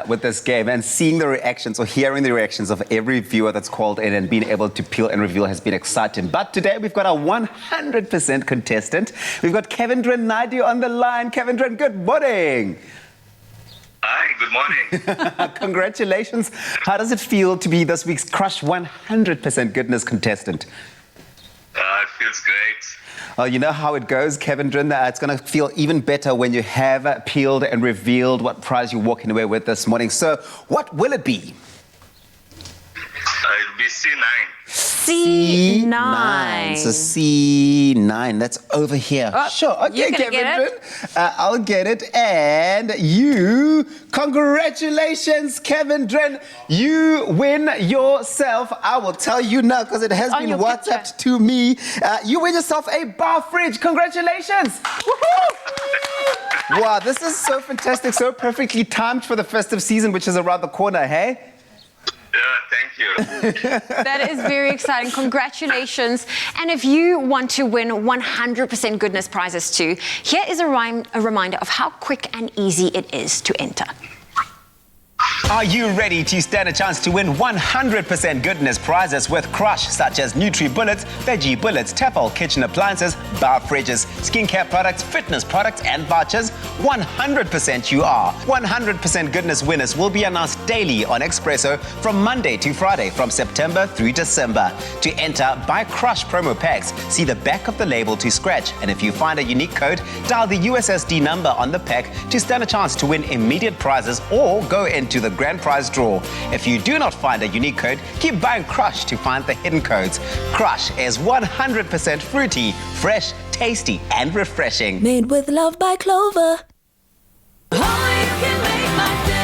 with this game, and seeing the reactions or hearing the reactions of every viewer that's called in and being able to peel and reveal has been exciting. But today we've got our 100% contestant. We've got Kevindran Naidu on the line. Kevindran, good morning. Hi, good morning. Congratulations. How does it feel to be this week's Crush 100% Goodness contestant? It feels great. Well, you know how it goes, Kevindran. It's going to feel even better when you have peeled and revealed what prize you're walking away with this morning. So what will it be? It'll be C9. C9. So C9, that's over here. Oh, sure, okay, you're gonna Kevindran. I'll get it. And you, congratulations, Kevindran. You win yourself. I will tell you now because it has been WhatsApped to me. You win yourself a bar fridge. Congratulations. Woohoo! Wow, this is so fantastic, so perfectly timed for the festive season, which is around the corner, hey? Thank you. That is very exciting. Congratulations. And if you want to win 100% Goodness prizes too, here is a reminder of how quick and easy it is to enter. Are you ready to stand a chance to win 100% goodness prizes with Crush, such as Nutri-Bullets, Veggie Bullets, Tefal kitchen appliances, bar fridges, skincare products, fitness products, and vouchers? 100% you are. 100% goodness winners will be announced daily on Expresso from Monday to Friday from September through December. To enter, buy Crush promo packs. See the back of the label to scratch, and if you find a unique code, dial the USSD number on the pack to stand a chance to win immediate prizes or go into the grand prize draw. If you do not find a unique code, keep buying Crush to find the hidden codes. Crush is 100% fruity, fresh, tasty, and refreshing. Made with love by Clover. Oh, you can make my day.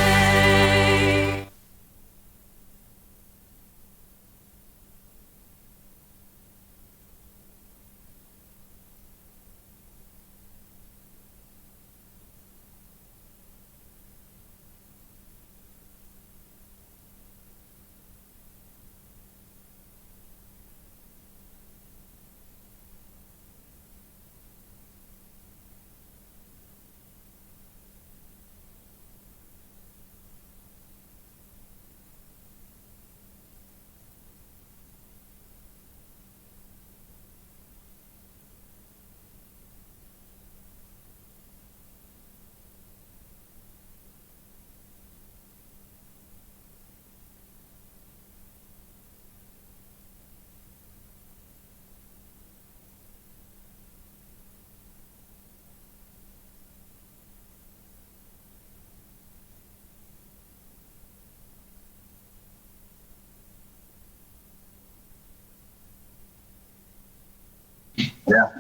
Ja.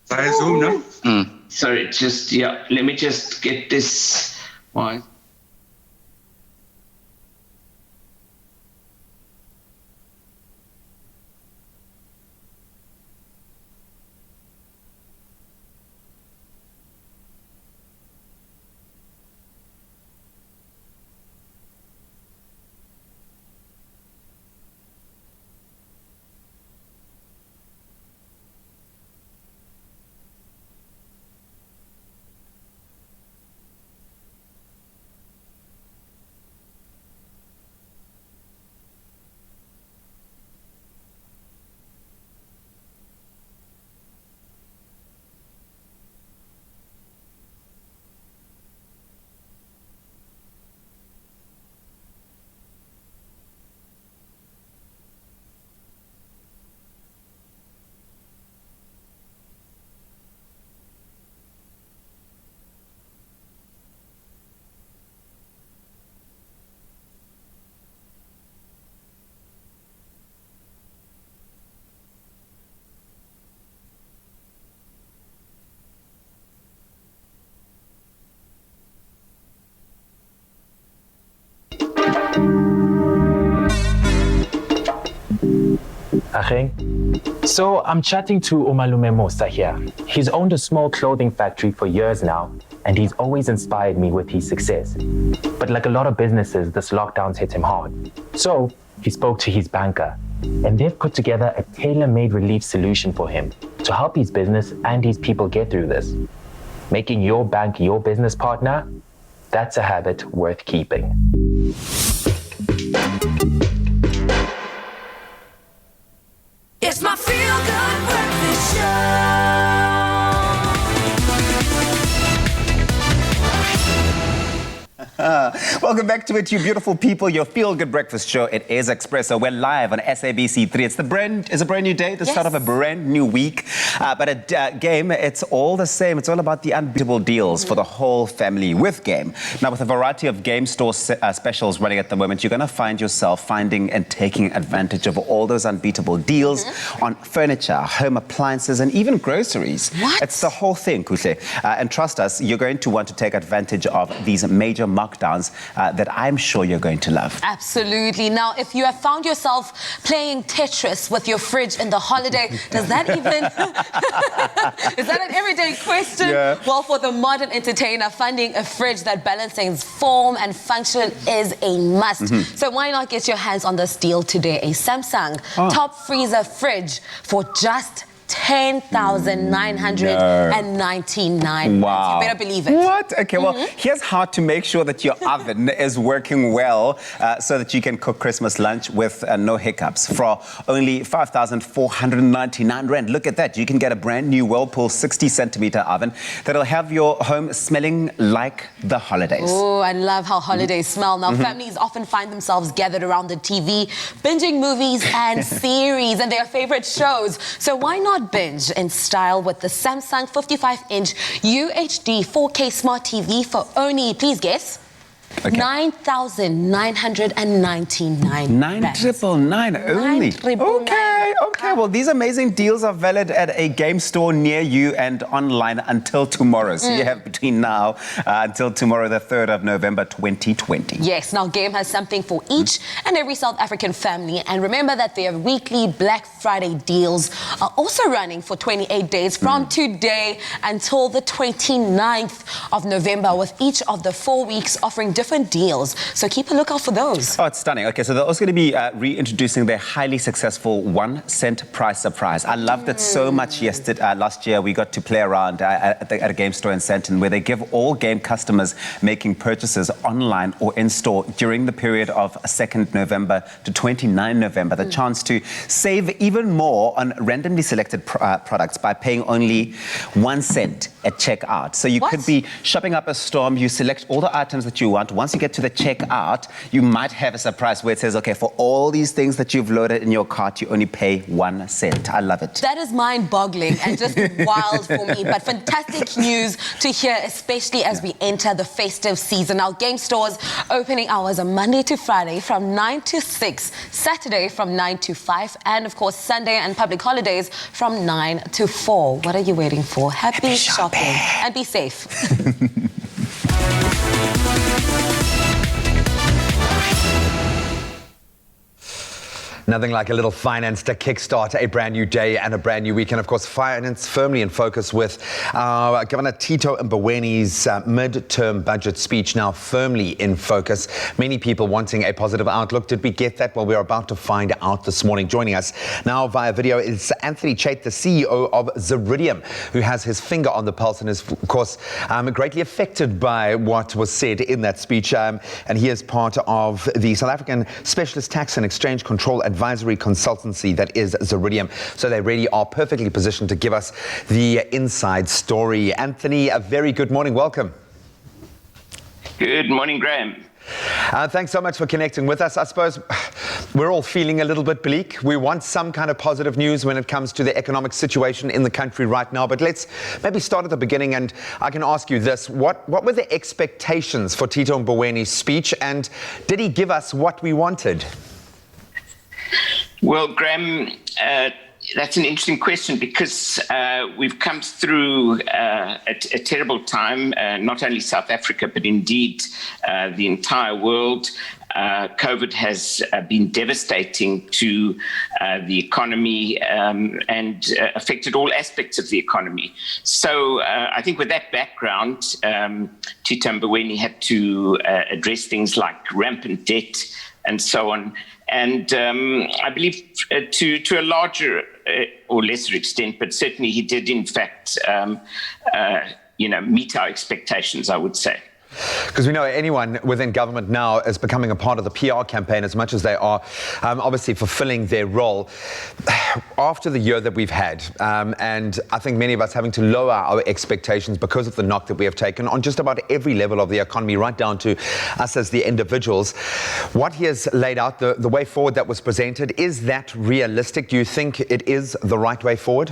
Via Zoom, no? Sorry, just, yeah, let me just get this one. So I'm chatting to Umalume Musa here. He's owned a small clothing factory for years now, and he's always inspired me with his success. But like a lot of businesses, this lockdown's hit him hard. So he spoke to his banker, and they've put together a tailor-made relief solution for him to help his business and his people get through this. Making your bank your business partner, that's a habit worth keeping. It's my feel-good breakfast show. Welcome back to it, you beautiful people. Your feel-good breakfast show. It is Expresso. We're live on SABC3. It's a brand new day, the start of a brand new week. But at Game, it's all the same. It's all about the unbeatable deals for the whole family with Game. Now, with a variety of Game store specials running at the moment, you're going to find yourself finding and taking advantage of all those unbeatable deals on furniture, home appliances, and even groceries. What? It's the whole thing, Kuhle. And trust us, you're going to want to take advantage of these major markdowns that I'm sure you're going to love. Absolutely. Now, if you have found yourself playing Tetris with your fridge in the holiday, does that even... is that an everyday question? Yeah. Well, for the modern entertainer, finding a fridge that balances form and function is a must. So why not get your hands on this deal today? A Samsung top freezer fridge for just 10,999. Wow. You better believe it. What? Okay, well, here's how to make sure that your oven is working well so that you can cook Christmas lunch with no hiccups. For only 5,499 rand. Look at that. You can get a brand new Whirlpool 60-centimeter oven that'll have your home smelling like the holidays. Oh, I love how holidays smell. Now, families often find themselves gathered around the TV, binging movies and series and their favorite shows. So why not binge in style with the Samsung 55-inch UHD 4K Smart TV for only, please guess, 9,999. 999 only. Okay. Well, these amazing deals are valid at a Game store near you and online until tomorrow. So you have between now until tomorrow, the 3rd of November, 2020. Yes. Now, Game has something for each and every South African family. And remember that their weekly Black Friday deals are also running for 28 days from today until the 29th of November, with each of the 4 weeks offering different deals. So keep a lookout for those. Oh, it's stunning. Okay, so they're also going to be reintroducing their highly successful 1 cent price surprise. I loved it so much last year. We got to play around at a Game store in Sandton, where they give all Game customers making purchases online or in-store during the period of 2nd November to 29 November the chance to save even more on randomly selected products by paying only 1 cent at checkout. So you could be shopping up a storm, you select all the items that you want, once you get to the checkout, you might have a surprise where it says, okay, for all these things that you've loaded in your cart, you only pay 1 cent. I love it. That is mind-boggling and just wild for me, but fantastic news to hear, especially as we enter the festive season. Our game stores opening hours are Monday to Friday from 9 to 6, Saturday from 9 to 5, and of course Sunday and public holidays from 9 to 4. What are you waiting for? Happy shopping and be safe. Nothing like a little finance to kickstart a brand new day and a brand new week. And of course, finance firmly in focus with Governor Tito Mbowene's mid-term budget speech now firmly in focus. Many people wanting a positive outlook. Did we get that? Well, we're about to find out this morning. Joining us now via video is Anthony Chait, the CEO of Ziridium, who has his finger on the pulse and is, of course, greatly affected by what was said in that speech. And he is part of the South African Specialist Tax and Exchange Control Advisory consultancy that is Ziridium. So they really are perfectly positioned to give us the inside story. Anthony, a very good morning. Welcome. Good morning, Graham. Thanks so much for connecting with us. I suppose we're all feeling a little bit bleak. We want some kind of positive news when it comes to the economic situation in the country right now. But let's maybe start at the beginning, and I can ask you this. What were the expectations for Tito Mbowene's speech, and did he give us what we wanted? Well, Graham, that's an interesting question because we've come through a terrible time, not only South Africa, but indeed the entire world. COVID has been devastating to the economy and affected all aspects of the economy. So I think with that background, Tito Mboweni had to address things like rampant debt and so on. And I believe to a larger or lesser extent, but certainly he did, in fact, meet our expectations, I would say. Because we know anyone within government now is becoming a part of the PR campaign as much as they are obviously fulfilling their role. After the year that we've had, and I think many of us having to lower our expectations because of the knock that we have taken on just about every level of the economy, right down to us as the individuals, what he has laid out, the way forward that was presented, is that realistic? Do you think it is the right way forward?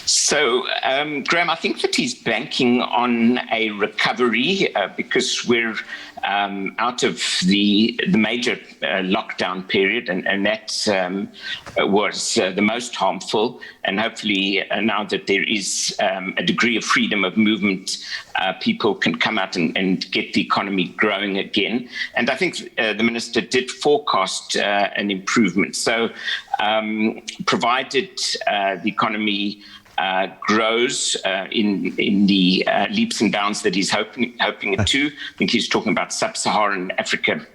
So, Graham, I think that he's banking on a recovery because we're out of the major lockdown period, and that was the most harmful. And hopefully now that there is a degree of freedom of movement, people can come out and get the economy growing again. And I think the minister did forecast an improvement. So provided the economy grows in the leaps and bounds that he's hoping it to. I think he's talking about sub-Saharan Africa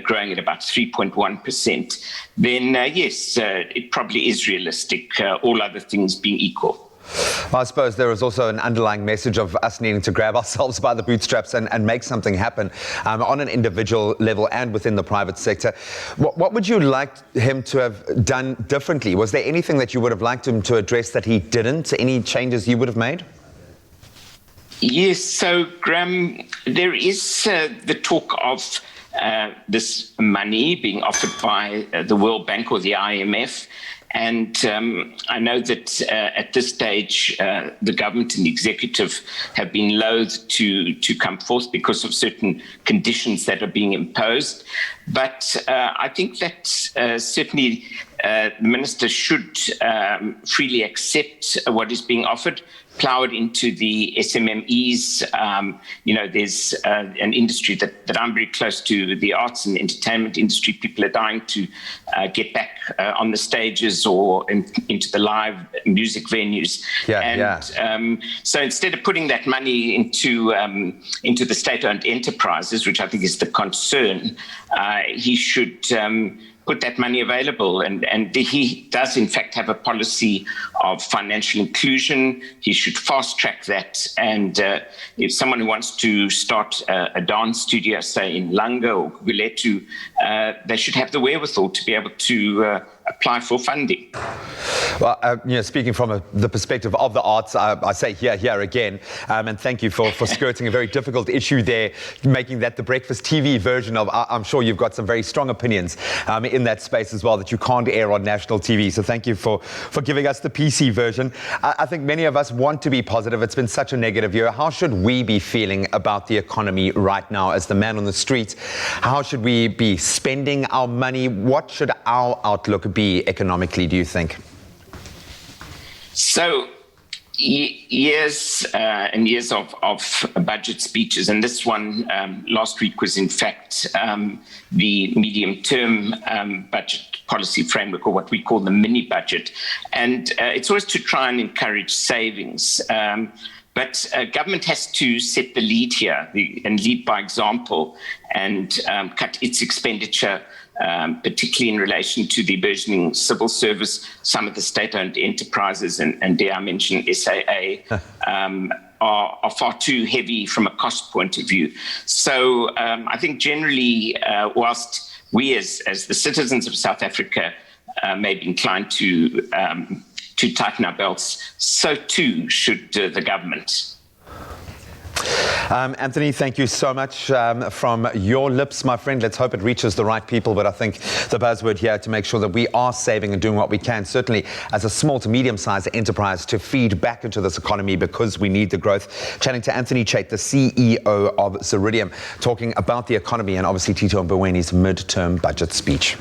growing at about 3.1%. Then yes, it probably is realistic, all other things being equal. Well, I suppose there is also an underlying message of us needing to grab ourselves by the bootstraps and make something happen on an individual level and within the private sector. What would you like him to have done differently? Was there anything that you would have liked him to address that he didn't? Any changes you would have made? Yes, so Graham, there is the talk of this money being offered by the World Bank or the IMF. And I know that at this stage, the government and the executive have been loath to come forth because of certain conditions that are being imposed. But I think that certainly the minister should freely accept what is being offered, plow it into the SMMEs. There's an industry that I'm very close to, the arts and entertainment industry. People are dying to get back on the stages or into the live music venues. So instead of putting that money into the state-owned enterprises, which I think is the concern, he should put that money available. And he does, in fact, have a policy of financial inclusion. He should fast-track that. And if someone who wants to start a dance studio, say in Langa or Guguletu, they should have the wherewithal to be able to apply for funding. Well, speaking from the perspective of the arts, I say here again, and thank you for skirting a very difficult issue there, making that the breakfast TV version of, I'm sure you've got some very strong opinions in that space as well that you can't air on national TV. So thank you for giving us the PC version. I think many of us want to be positive. It's been such a negative year. How should we be feeling about the economy right now as the man on the street? How should we be spending our money? What should our outlook be economically, do you think? So, years and years of budget speeches, and this one last week was in fact the medium-term budget policy framework, or what we call the mini budget. And it's always to try and encourage savings. But government has to set the lead here and lead by example and cut its expenditure, particularly in relation to the burgeoning civil service. Some of the state-owned enterprises, and dare I mention SAA, are far too heavy from a cost point of view. So I think generally, whilst we as the citizens of South Africa may be inclined to tighten our belts, so too should the government. Anthony, thank you so much from your lips, my friend. Let's hope it reaches the right people. But I think the buzzword here to make sure that we are saving and doing what we can, certainly as a small to medium-sized enterprise, to feed back into this economy because we need the growth. Chatting to Anthony Chait, the CEO of Ziridium, talking about the economy and obviously Tito Mbowene's mid-term budget speech.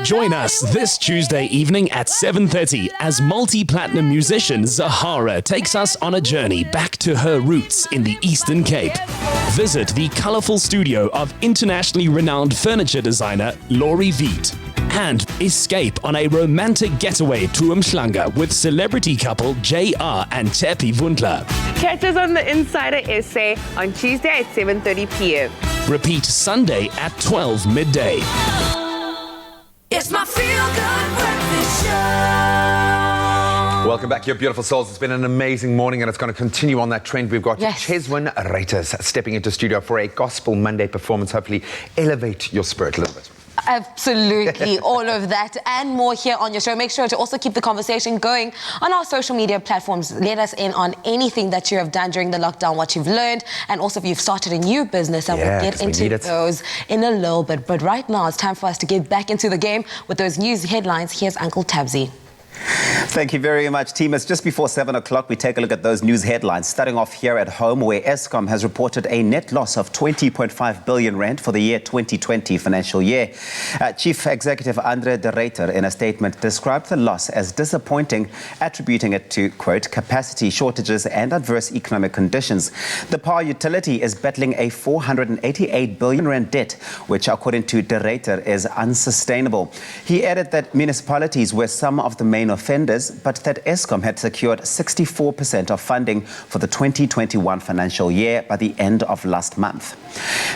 Join us this Tuesday evening at 7:30 as multi-platinum musician Zahara takes us on a journey back to her roots in the Eastern Cape. Visit the colourful studio of internationally renowned furniture designer Laurie Veet and escape on a romantic getaway to Umhlanga with celebrity couple JR and Tepi Vundla. Catch us on the Insider Essay on Tuesday at 7:30 p.m. Repeat Sunday at 12 midday. It's my feel-good breakfast show. Welcome back, you beautiful souls. It's been an amazing morning and it's going to continue on that trend. We've got Cheswell Rayford stepping into studio for a Gospel Monday performance. Hopefully elevate your spirit a little bit. Absolutely, all of that and more here on your show. Make sure to also keep the conversation going on our social media platforms. Let us in on anything that you have done during the lockdown, what you've learned, and also if you've started a new business, and we'll get into those in a little bit. But right now, it's time for us to get back into the game with those news headlines. Here's Uncle Tabsy. Thank you very much, team. It's just before 7 o'clock. We take a look at those news headlines. Starting off here at home, where Eskom has reported a net loss of 20.5 billion rand for the year 2020 financial year. Chief Executive Andre de Ruyter, in a statement, described the loss as disappointing, attributing it to, quote, capacity shortages and adverse economic conditions. The power utility is battling a 488 billion rand debt, which, according to de Ruyter, is unsustainable. He added that municipalities were some of the main offenders, but that Eskom had secured 64% of funding for the 2021 financial year by the end of last month.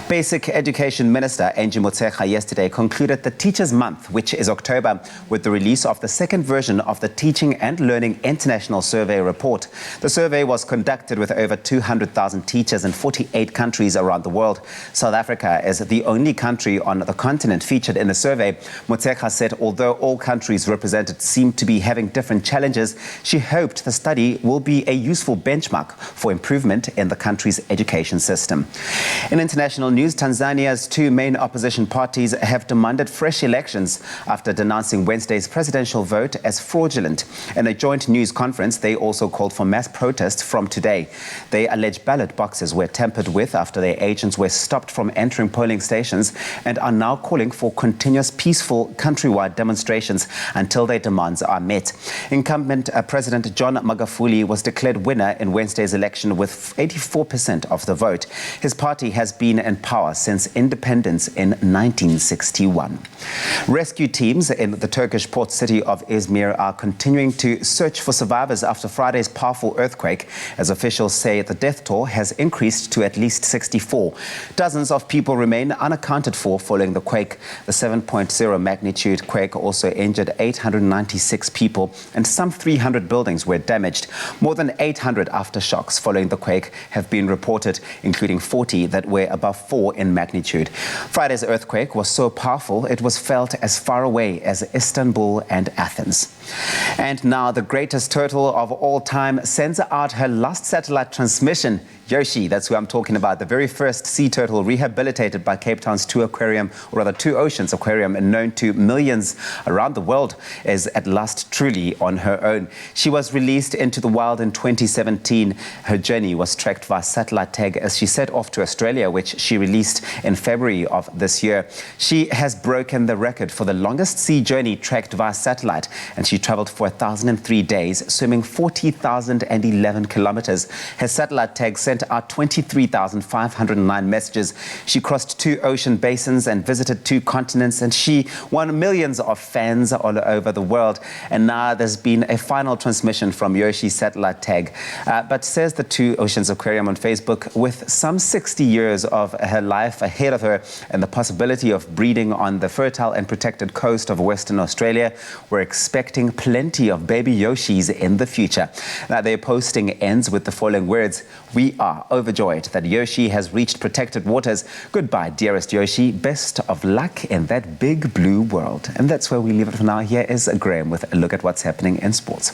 Basic Education Minister Angie Motshekga yesterday concluded the Teachers' Month, which is October, with the release of the second version of the Teaching and Learning International Survey report. The survey was conducted with over 200,000 teachers in 48 countries around the world. South Africa is the only country on the continent featured in the survey. Motshekga said although all countries represented seem to be having different challenges, she hoped the study will be a useful benchmark for improvement in the country's education system. In international news, Tanzania's two main opposition parties have demanded fresh elections after denouncing Wednesday's presidential vote as fraudulent. In a joint news conference, they also called for mass protests from today. They allege ballot boxes were tampered with after their agents were stopped from entering polling stations and are now calling for continuous peaceful countrywide demonstrations until their demands are met. Incumbent President John Magufuli was declared winner in Wednesday's election with 84% of the vote. His party has been in power since independence in 1961. Rescue teams in the Turkish port city of Izmir are continuing to search for survivors after Friday's powerful earthquake, as officials say the death toll has increased to at least 64. Dozens of people remain unaccounted for following the quake. The 7.0 magnitude quake also injured 896 people and some 300 buildings were damaged. More than 800 aftershocks following the quake have been reported, including 40 that were above 4 in magnitude. Friday's earthquake was so powerful it was felt as far away as Istanbul and Athens. And now the greatest turtle of all time sends out her last satellite transmission. Yoshi, that's who I'm talking about, the very first sea turtle rehabilitated by Cape Town's Two Aquarium, or rather Two Oceans Aquarium, and known to millions around the world, is at last truly on her own. She was released into the wild in 2017. Her journey was tracked via satellite tag as she set off to Australia, which she released in February of this year. She has broken the record for the longest sea journey tracked via satellite, and she traveled for 1,003 days, swimming 40,011 kilometers. Her satellite tag sent out 23,509 messages. She crossed 2 ocean basins and visited 2 continents, and she won millions of fans all over the world. And now there's been a final transmission from Yoshi's satellite tag, but says the Two Oceans Aquarium on Facebook, with some 60 years of her life ahead of her and the possibility of breeding on the fertile and protected coast of Western Australia, we're expecting plenty of baby Yoshis in the future. Now, their posting ends with the following words: "We are overjoyed that Yoshi has reached protected waters. Goodbye, dearest Yoshi. Best of luck in that big blue world." And that's where we leave it for now. Here is Graham with a look at what's happening in sports.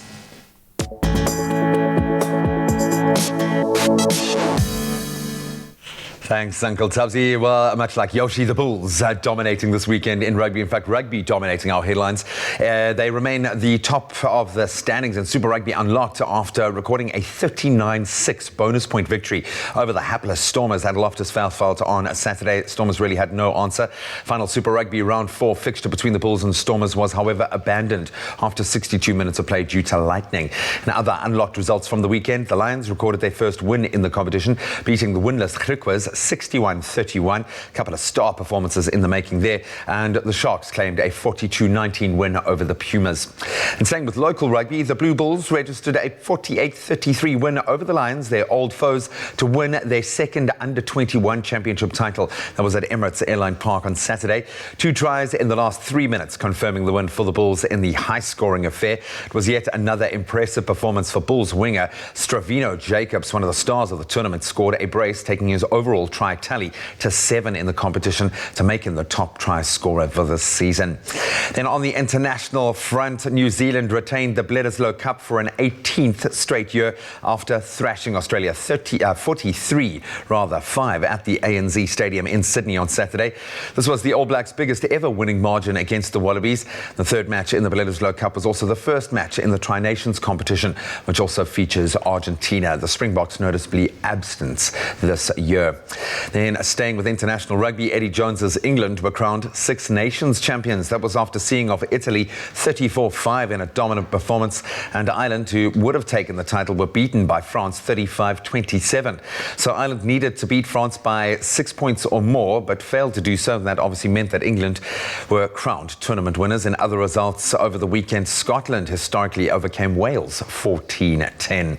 Thanks, Uncle Tubbsy. Well, much like Yoshi, the Bulls are dominating this weekend in rugby. In fact, Rugby dominating our headlines. They remain the top of the standings in Super Rugby Unlocked after recording a 39-6 bonus point victory over the hapless Stormers at Loftus Veldveld on Saturday. Stormers really had no answer. Final Super Rugby Round 4 fixture between the Bulls and Stormers was, however, abandoned after 62 minutes of play due to lightning. In other unlocked results from the weekend, the Lions recorded their first win in the competition, beating the winless Griquas 61-31. A couple of star performances in the making there, and the Sharks claimed a 42-19 win over the Pumas. And staying with local rugby, the Blue Bulls registered a 48-33 win over the Lions, their old foes, to win their second under-21 championship title. That was at Emirates Airline Park on Saturday. 2 tries in the last 3 minutes confirming the win for the Bulls in the high-scoring affair. It was yet another impressive performance for Bulls winger Stravino Jacobs, one of the stars of the tournament, scored a brace, taking his overall overall try tally to 7 in the competition to make him the top try scorer for this season. Then on the international front, New Zealand retained the Bledisloe Cup for an 18th straight year after thrashing Australia 43-5 at the ANZ Stadium in Sydney on Saturday. This was the All Blacks' biggest ever winning margin against the Wallabies. The third match in the Bledisloe Cup was also the first match in the Tri-Nations competition, which also features Argentina. The Springboks noticeably absent this year. Then staying with international rugby, Eddie Jones's England were crowned Six Nations champions. That was after seeing off Italy 34-5 in a dominant performance, and Ireland, who would have taken the title, were beaten by France 35-27. So Ireland needed to beat France by 6 points or more, but failed to do so. That obviously meant that England were crowned tournament winners. In other results over the weekend, Scotland historically overcame Wales 14-10.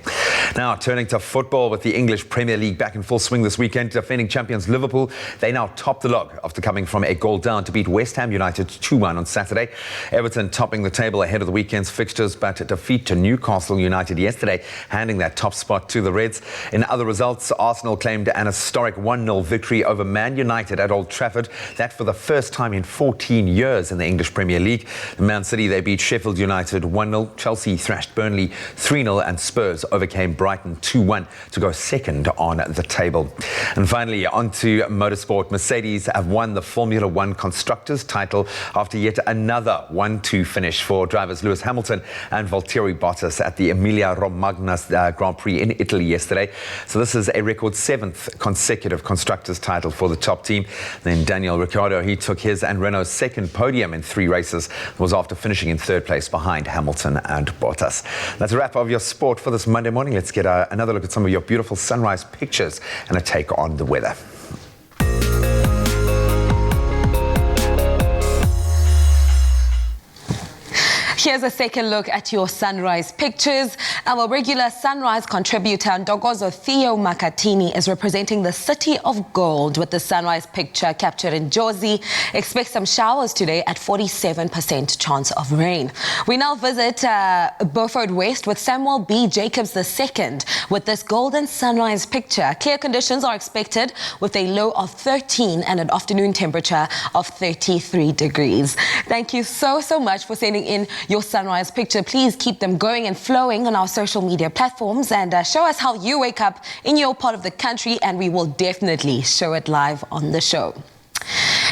Now turning to football, with the English Premier League back in full swing this weekend, defending champions Liverpool, they now top the log after coming from a goal down to beat West Ham United 2-1 on Saturday. Everton topping the table ahead of the weekend's fixtures, but a defeat to Newcastle United yesterday, handing that top spot to the Reds. In other results, Arsenal claimed an historic 1-0 victory over Man United at Old Trafford, that for the first time in 14 years in the English Premier League. Man City, they beat Sheffield United 1-0, Chelsea thrashed Burnley 3-0, and Spurs overcame Brighton 2-1 to go second on the table. And finally, on to motorsport. Mercedes have won the Formula One Constructors title after yet another 1-2 finish for drivers Lewis Hamilton and Valtteri Bottas at the Emilia-Romagna Grand Prix in Italy yesterday. So this is a record 7th consecutive Constructors title for the top team. Then Daniel Ricciardo, he took his and Renault's second podium in 3 races. It was after finishing in 3rd place behind Hamilton and Bottas. That's a wrap of your sport for this Monday morning. Let's get another look at some of your beautiful sunrise pictures and a take on the weather. Here's a second look at your sunrise pictures. Our regular sunrise contributor, Ndogozo Theo Makatini, is representing the city of gold with the sunrise picture captured in Jozi. Expect some showers today at 47% chance of rain. We now visit Beaufort West with Samuel B. Jacobs II with this golden sunrise picture. Clear conditions are expected with a low of 13 and an afternoon temperature of 33 degrees. Thank you so much for sending in your sunrise picture. Please keep them going and flowing on our social media platforms and show us how you wake up in your part of the country, and we will definitely show it live on the show.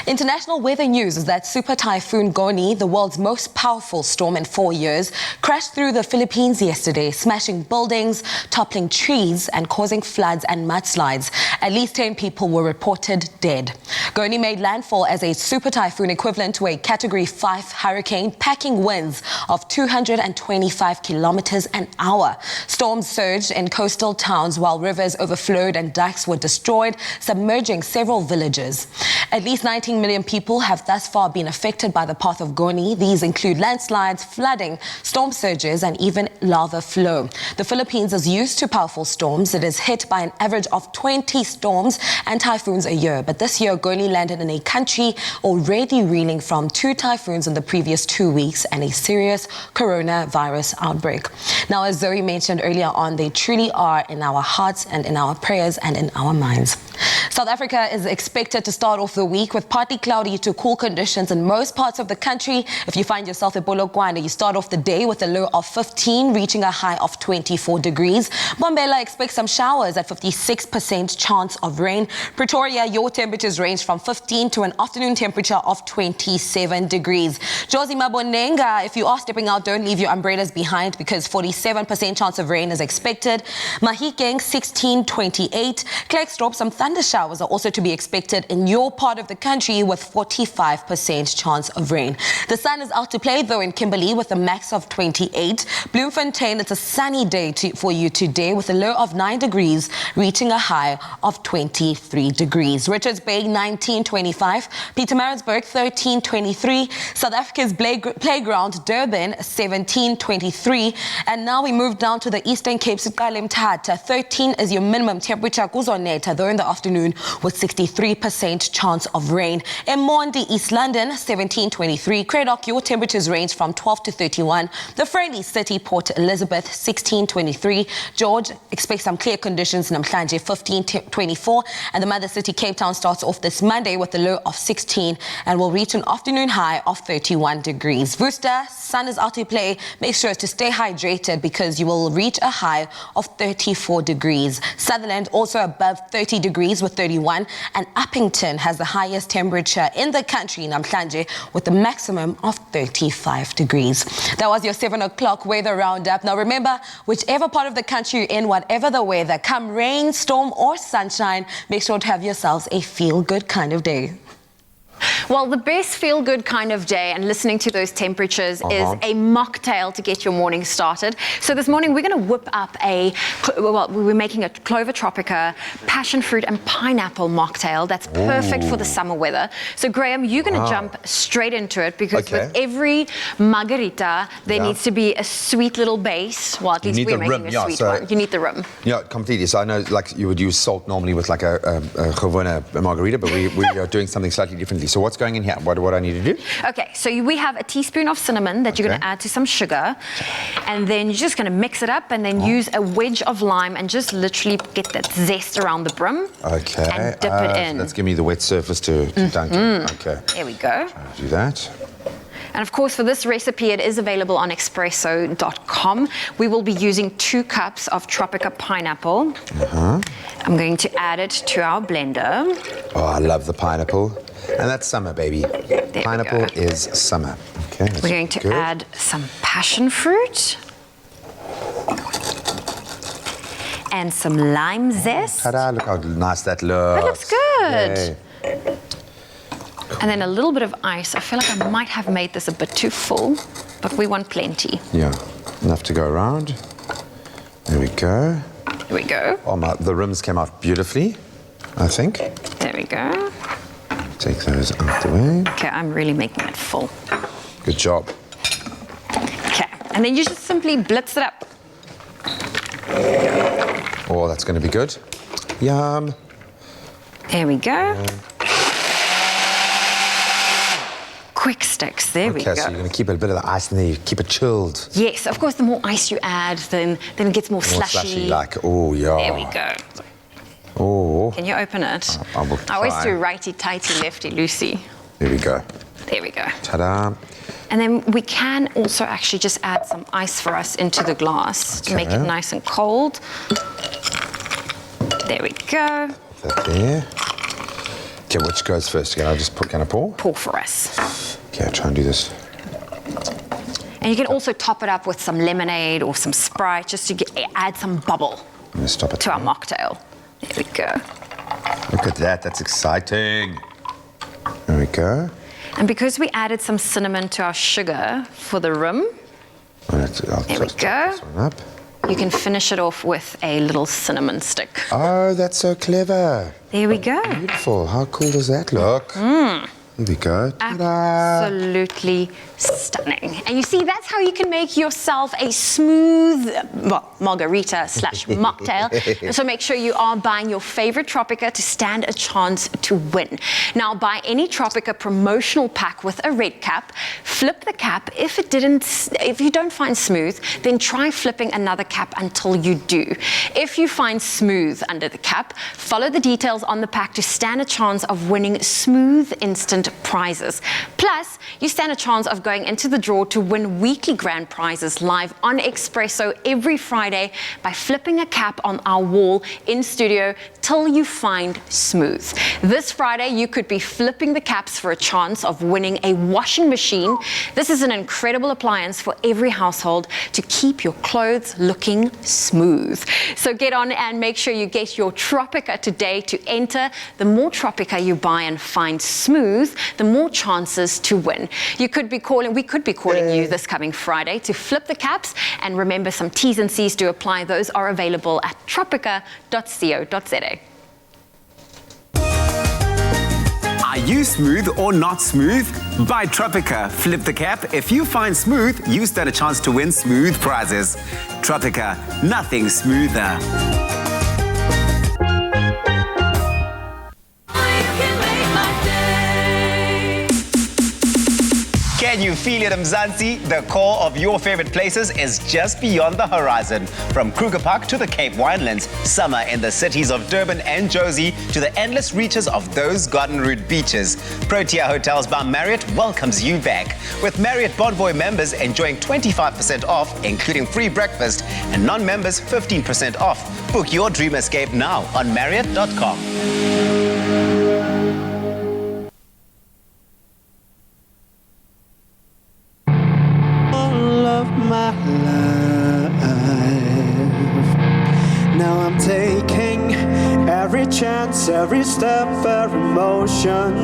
International weather news is that Super Typhoon Goni, the world's most powerful storm in 4 years, crashed through the Philippines yesterday, smashing buildings, toppling trees, and causing floods and mudslides. At least 10 people were reported dead. Goni made landfall as a super typhoon equivalent to a Category 5 hurricane, packing winds of 225 kilometers an hour. Storms surged in coastal towns while rivers overflowed and dikes were destroyed, submerging several villages. At least 19 million people have thus far been affected by the path of Goni. These include landslides, flooding, storm surges, and even lava flow. The Philippines is used to powerful storms. It is hit by an average of 20 storms and typhoons a year. But this year, Goni landed in a country already reeling from 2 typhoons in the previous 2 weeks and a serious coronavirus outbreak. Now, as Zoe mentioned earlier on, they truly are in our hearts and in our prayers and in our minds. South Africa is expected to start off the week with partly cloudy to cool conditions in most parts of the country. If you find yourself at Polokwane, you start off the day with a low of 15, reaching a high of 24 degrees. Mbombela expects some showers at 56% chance of rain. Pretoria, your temperatures range from 15 to an afternoon temperature of 27 degrees. Jozi Mabonenga, if you are stepping out, don't leave your umbrellas behind because 47% chance of rain is expected. Mahikeng, 16, 28. Klerksdorp, some thunder showers are also to be expected in your part of the country with 45% chance of rain. The sun is out to play though in Kimberley with a max of 28. Bloemfontein, it's a sunny day for you today with a low of 9 degrees, reaching a high of 23 degrees. Richards Bay, 1925. Pietermaritzburg, 1323. South Africa's playground, Durban, 1723. And now we move down to the Eastern Cape, Mthatha. 13 is your minimum temperature. Kuzonetha, though in the afternoon with 63% chance chance of rain. In Mondi, East London, 17-23. Cradock, your temperatures range from 12 to 31. The friendly city, Port Elizabeth, 16-23. George, expect some clear conditions. Namhlanje, 15-24. And the mother city, Cape Town, starts off this Monday with a low of 16 and will reach an afternoon high of 31 degrees. Worcester, sun is out to play. Make sure to stay hydrated because you will reach a high of 34 degrees. Sutherland also above 30 degrees with 31, and Uppington has the highest temperature in the country, Namhlanje, with a maximum of 35 degrees. That was your 7 o'clock weather roundup. Now remember, whichever part of the country you're in, whatever the weather, come rain, storm or sunshine, make sure to have yourselves a feel-good kind of day. Well, the best feel-good kind of day and listening to those temperatures is a mocktail to get your morning started. So this morning we're going to whip up we're making a Clover Tropica, passion fruit and pineapple mocktail that's perfect for the summer weather. So Graham, you're going to jump straight into it because with every margarita there needs to be a sweet little base. Well, at least we're making a sweet one. You need the rim. Yeah, completely. So I know like you would use salt normally with like a Havana margarita, but we are doing something slightly differently. So what's going in here? What do I need to do? Okay, so we have a teaspoon of cinnamon that you're going to add to some sugar, and then you're just going to mix it up and then use a wedge of lime and just literally get that zest around the brim. Okay. And dip it in. So that's giving me the wet surface to dunk in. Okay. There we go. Do that. And of course, for this recipe, it is available on Expresso.com. We will be using 2 cups of Tropica pineapple. I'm going to add it to our blender. Oh, I love the pineapple. And that's summer, baby. Pineapple is summer. Okay. We're going to add some passion fruit. And some lime zest. Ta-da, look how nice that looks. That looks good. Yay. And then a little bit of ice. I feel like I might have made this a bit too full, but we want plenty. Yeah, enough to go around. There we go. There we go. Oh, the rims came out beautifully, I think. There we go. Take those out the way. Okay, I'm really making it full. Good job. Okay, and then you just simply blitz it up. Oh, that's going to be good. Yum. There we go. Quick sticks, there we go. Okay, so you're going to keep a bit of the ice in there, you keep it chilled. Yes, of course, the more ice you add, then it gets more slushy. More slushy, like, oh, yeah. There we go. Oh. Can you open it? I will try. I always do righty-tighty, lefty-loosey. There we go. There we go. Ta-da. And then we can also actually just add some ice for us into the glass to make it nice and cold. There we go. That there. Okay, which goes first? Can I just can I pour? Pour for us. Okay, I'll try and do this. And you can also top it up with some lemonade or some Sprite just to add some bubble to our mocktail. There we go. Look at that, that's exciting. There we go. And because we added some cinnamon to our sugar for the rim, there we go. You can finish it off with a little cinnamon stick. Oh, that's so clever. There we go. Beautiful. How cool does that look? There we go. Ta-da. Absolutely stunning. And you see, that's how you can make yourself a smooth margarita / mocktail. So make sure you are buying your favorite Tropica to stand a chance to win. Now, buy any Tropica promotional pack with a red cap, flip the cap. If you don't find smooth, then try flipping another cap until you do. If you find smooth under the cap, follow the details on the pack to stand a chance of winning smooth instant prizes. Plus, you stand a chance of going into the draw to win weekly grand prizes live on Expresso every Friday by flipping a cap on our wall in studio till you find smooth. This Friday, you could be flipping the caps for a chance of winning a washing machine. This is an incredible appliance for every household to keep your clothes looking smooth. So get on and make sure you get your Tropica today to enter. The more Tropica you buy and find smooth, the more chances to win. We could be calling you this coming Friday to flip the caps, and remember, some T's and C's do apply. Those are available at tropica.co.za. Are you smooth or not smooth? Buy Tropica. Flip the cap. If you find smooth, you stand a chance to win smooth prizes. Tropica, nothing smoother. You can make my day. Can you feel it, Mzansi? The core of your favorite places is just beyond the horizon. From Kruger Park to the Cape Winelands, summer in the cities of Durban and Jozi to the endless reaches of those Garden Route beaches. Protea Hotels by Marriott welcomes you back. With Marriott Bonvoy members enjoying 25% off, including free breakfast, and non-members 15% off. Book your dream escape now on Marriott.com. My life. Now I'm taking every chance, every step, every motion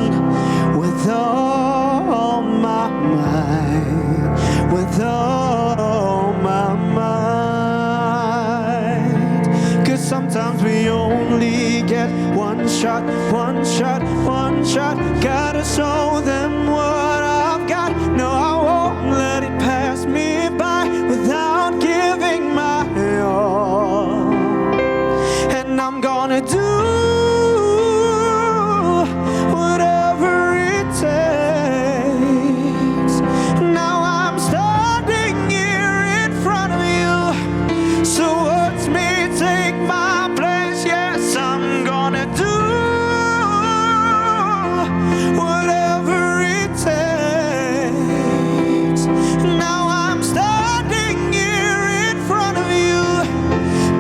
with all my might, with all my might. 'Cause sometimes we only get one shot, one shot, one shot. Gotta show them what I've got. No, I won't let it pass me by without giving my all. And I'm gonna do whatever it takes. Now I'm standing here in front of you, so watch me take my place. Yes, I'm gonna do whatever it takes. Now I'm standing here in front of you,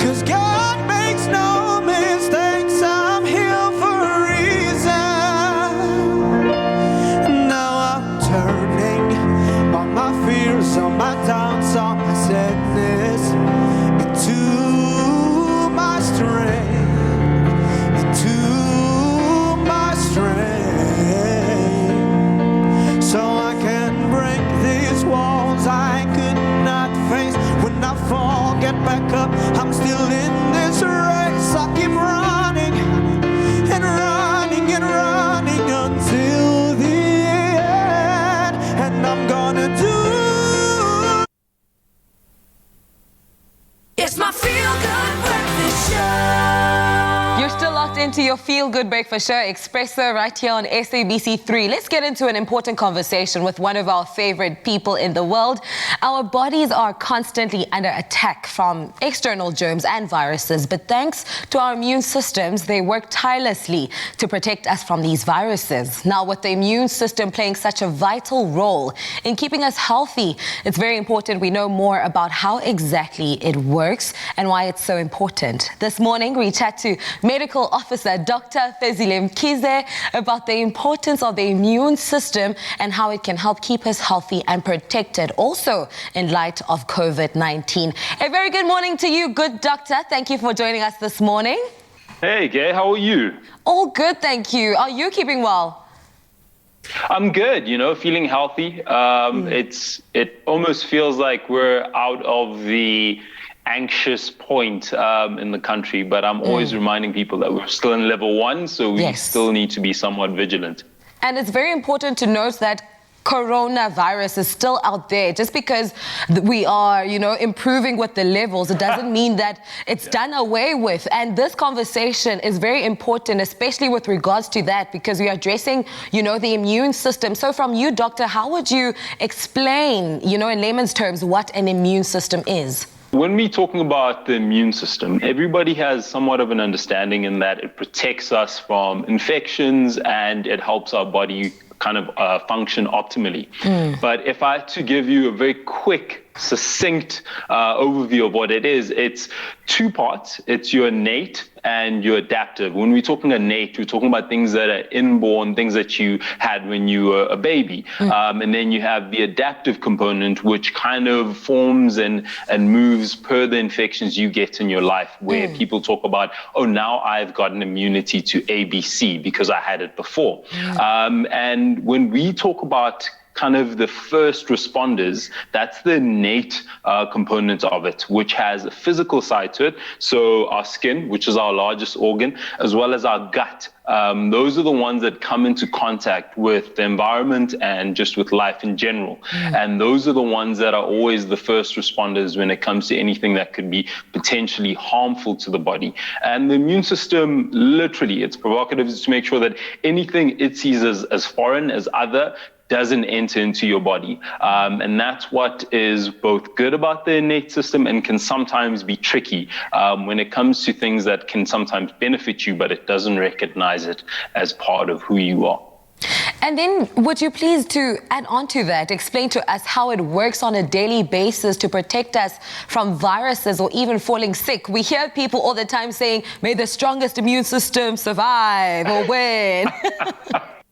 'cause God makes no mistakes. I'm here for a reason. Now I'm turning all my fears, all my doubts, all my sadness into my strength, into my strength. So I can break these walls I could not face. When I fall, get back up, I'm still in this race. I keep running and running and running until the end. And I'm gonna do. It's my feel-good breakfast show. You're still locked into your feel-good breakfast show, Expresso, right here on SABC3. Let's get into an important conversation with one of our favorite people in the world. Our bodies are constantly under attack from external germs and viruses, but thanks to our immune systems, they work tirelessly to protect us from these viruses. Now, with the immune system playing such a vital role in keeping us healthy, it's very important we know more about how exactly it works and why it's so important. This morning, we chat to Medical Officer Dr. Fezile Mkhize about the importance of the immune system and how it can help keep us healthy and protected, also in light of COVID-19. A very good morning to you, good doctor. Thank you for joining us this morning. Hey, Gay, how are you? All good, thank you. Are you keeping well? I'm good, feeling healthy. It almost feels like we're out of the anxious point in the country, but I'm always reminding people that we're still in level 1, so we still need to be somewhat vigilant. And it's very important to note that coronavirus is still out there. Just because we are, improving with the levels, it doesn't mean that it's done away with. And this conversation is very important, especially with regards to that, because we are addressing, the immune system. So from you, doctor, how would you explain, in layman's terms, what an immune system is? When we're talking about the immune system, everybody has somewhat of an understanding in that it protects us from infections and it helps our body kind of function optimally. But if I had to give you a very quick, succinct overview of what it is, it's two parts. It's your innate and your adaptive. When we're talking innate, we're talking about things that are inborn, things that you had when you were a baby. And then you have the adaptive component, which kind of forms and moves per the infections you get in your life, where people talk about, oh, now I've got an immunity to ABC because I had it before. And when we talk about kind of the first responders, that's the innate component of it, which has a physical side to it. So our skin, which is our largest organ, as well as our gut. Those are the ones that come into contact with the environment and just with life in general. And those are the ones that are always the first responders when it comes to anything that could be potentially harmful to the body. And the immune system, literally, its prerogative is to make sure that anything it sees as foreign, as other, doesn't enter into your body. And that's what is both good about the innate system and can sometimes be tricky when it comes to things that can sometimes benefit you, but it doesn't recognize it as part of who you are. And then would you please, to add on to that, explain to us how it works on a daily basis to protect us from viruses or even falling sick? We hear people all the time saying, may the strongest immune system survive or win.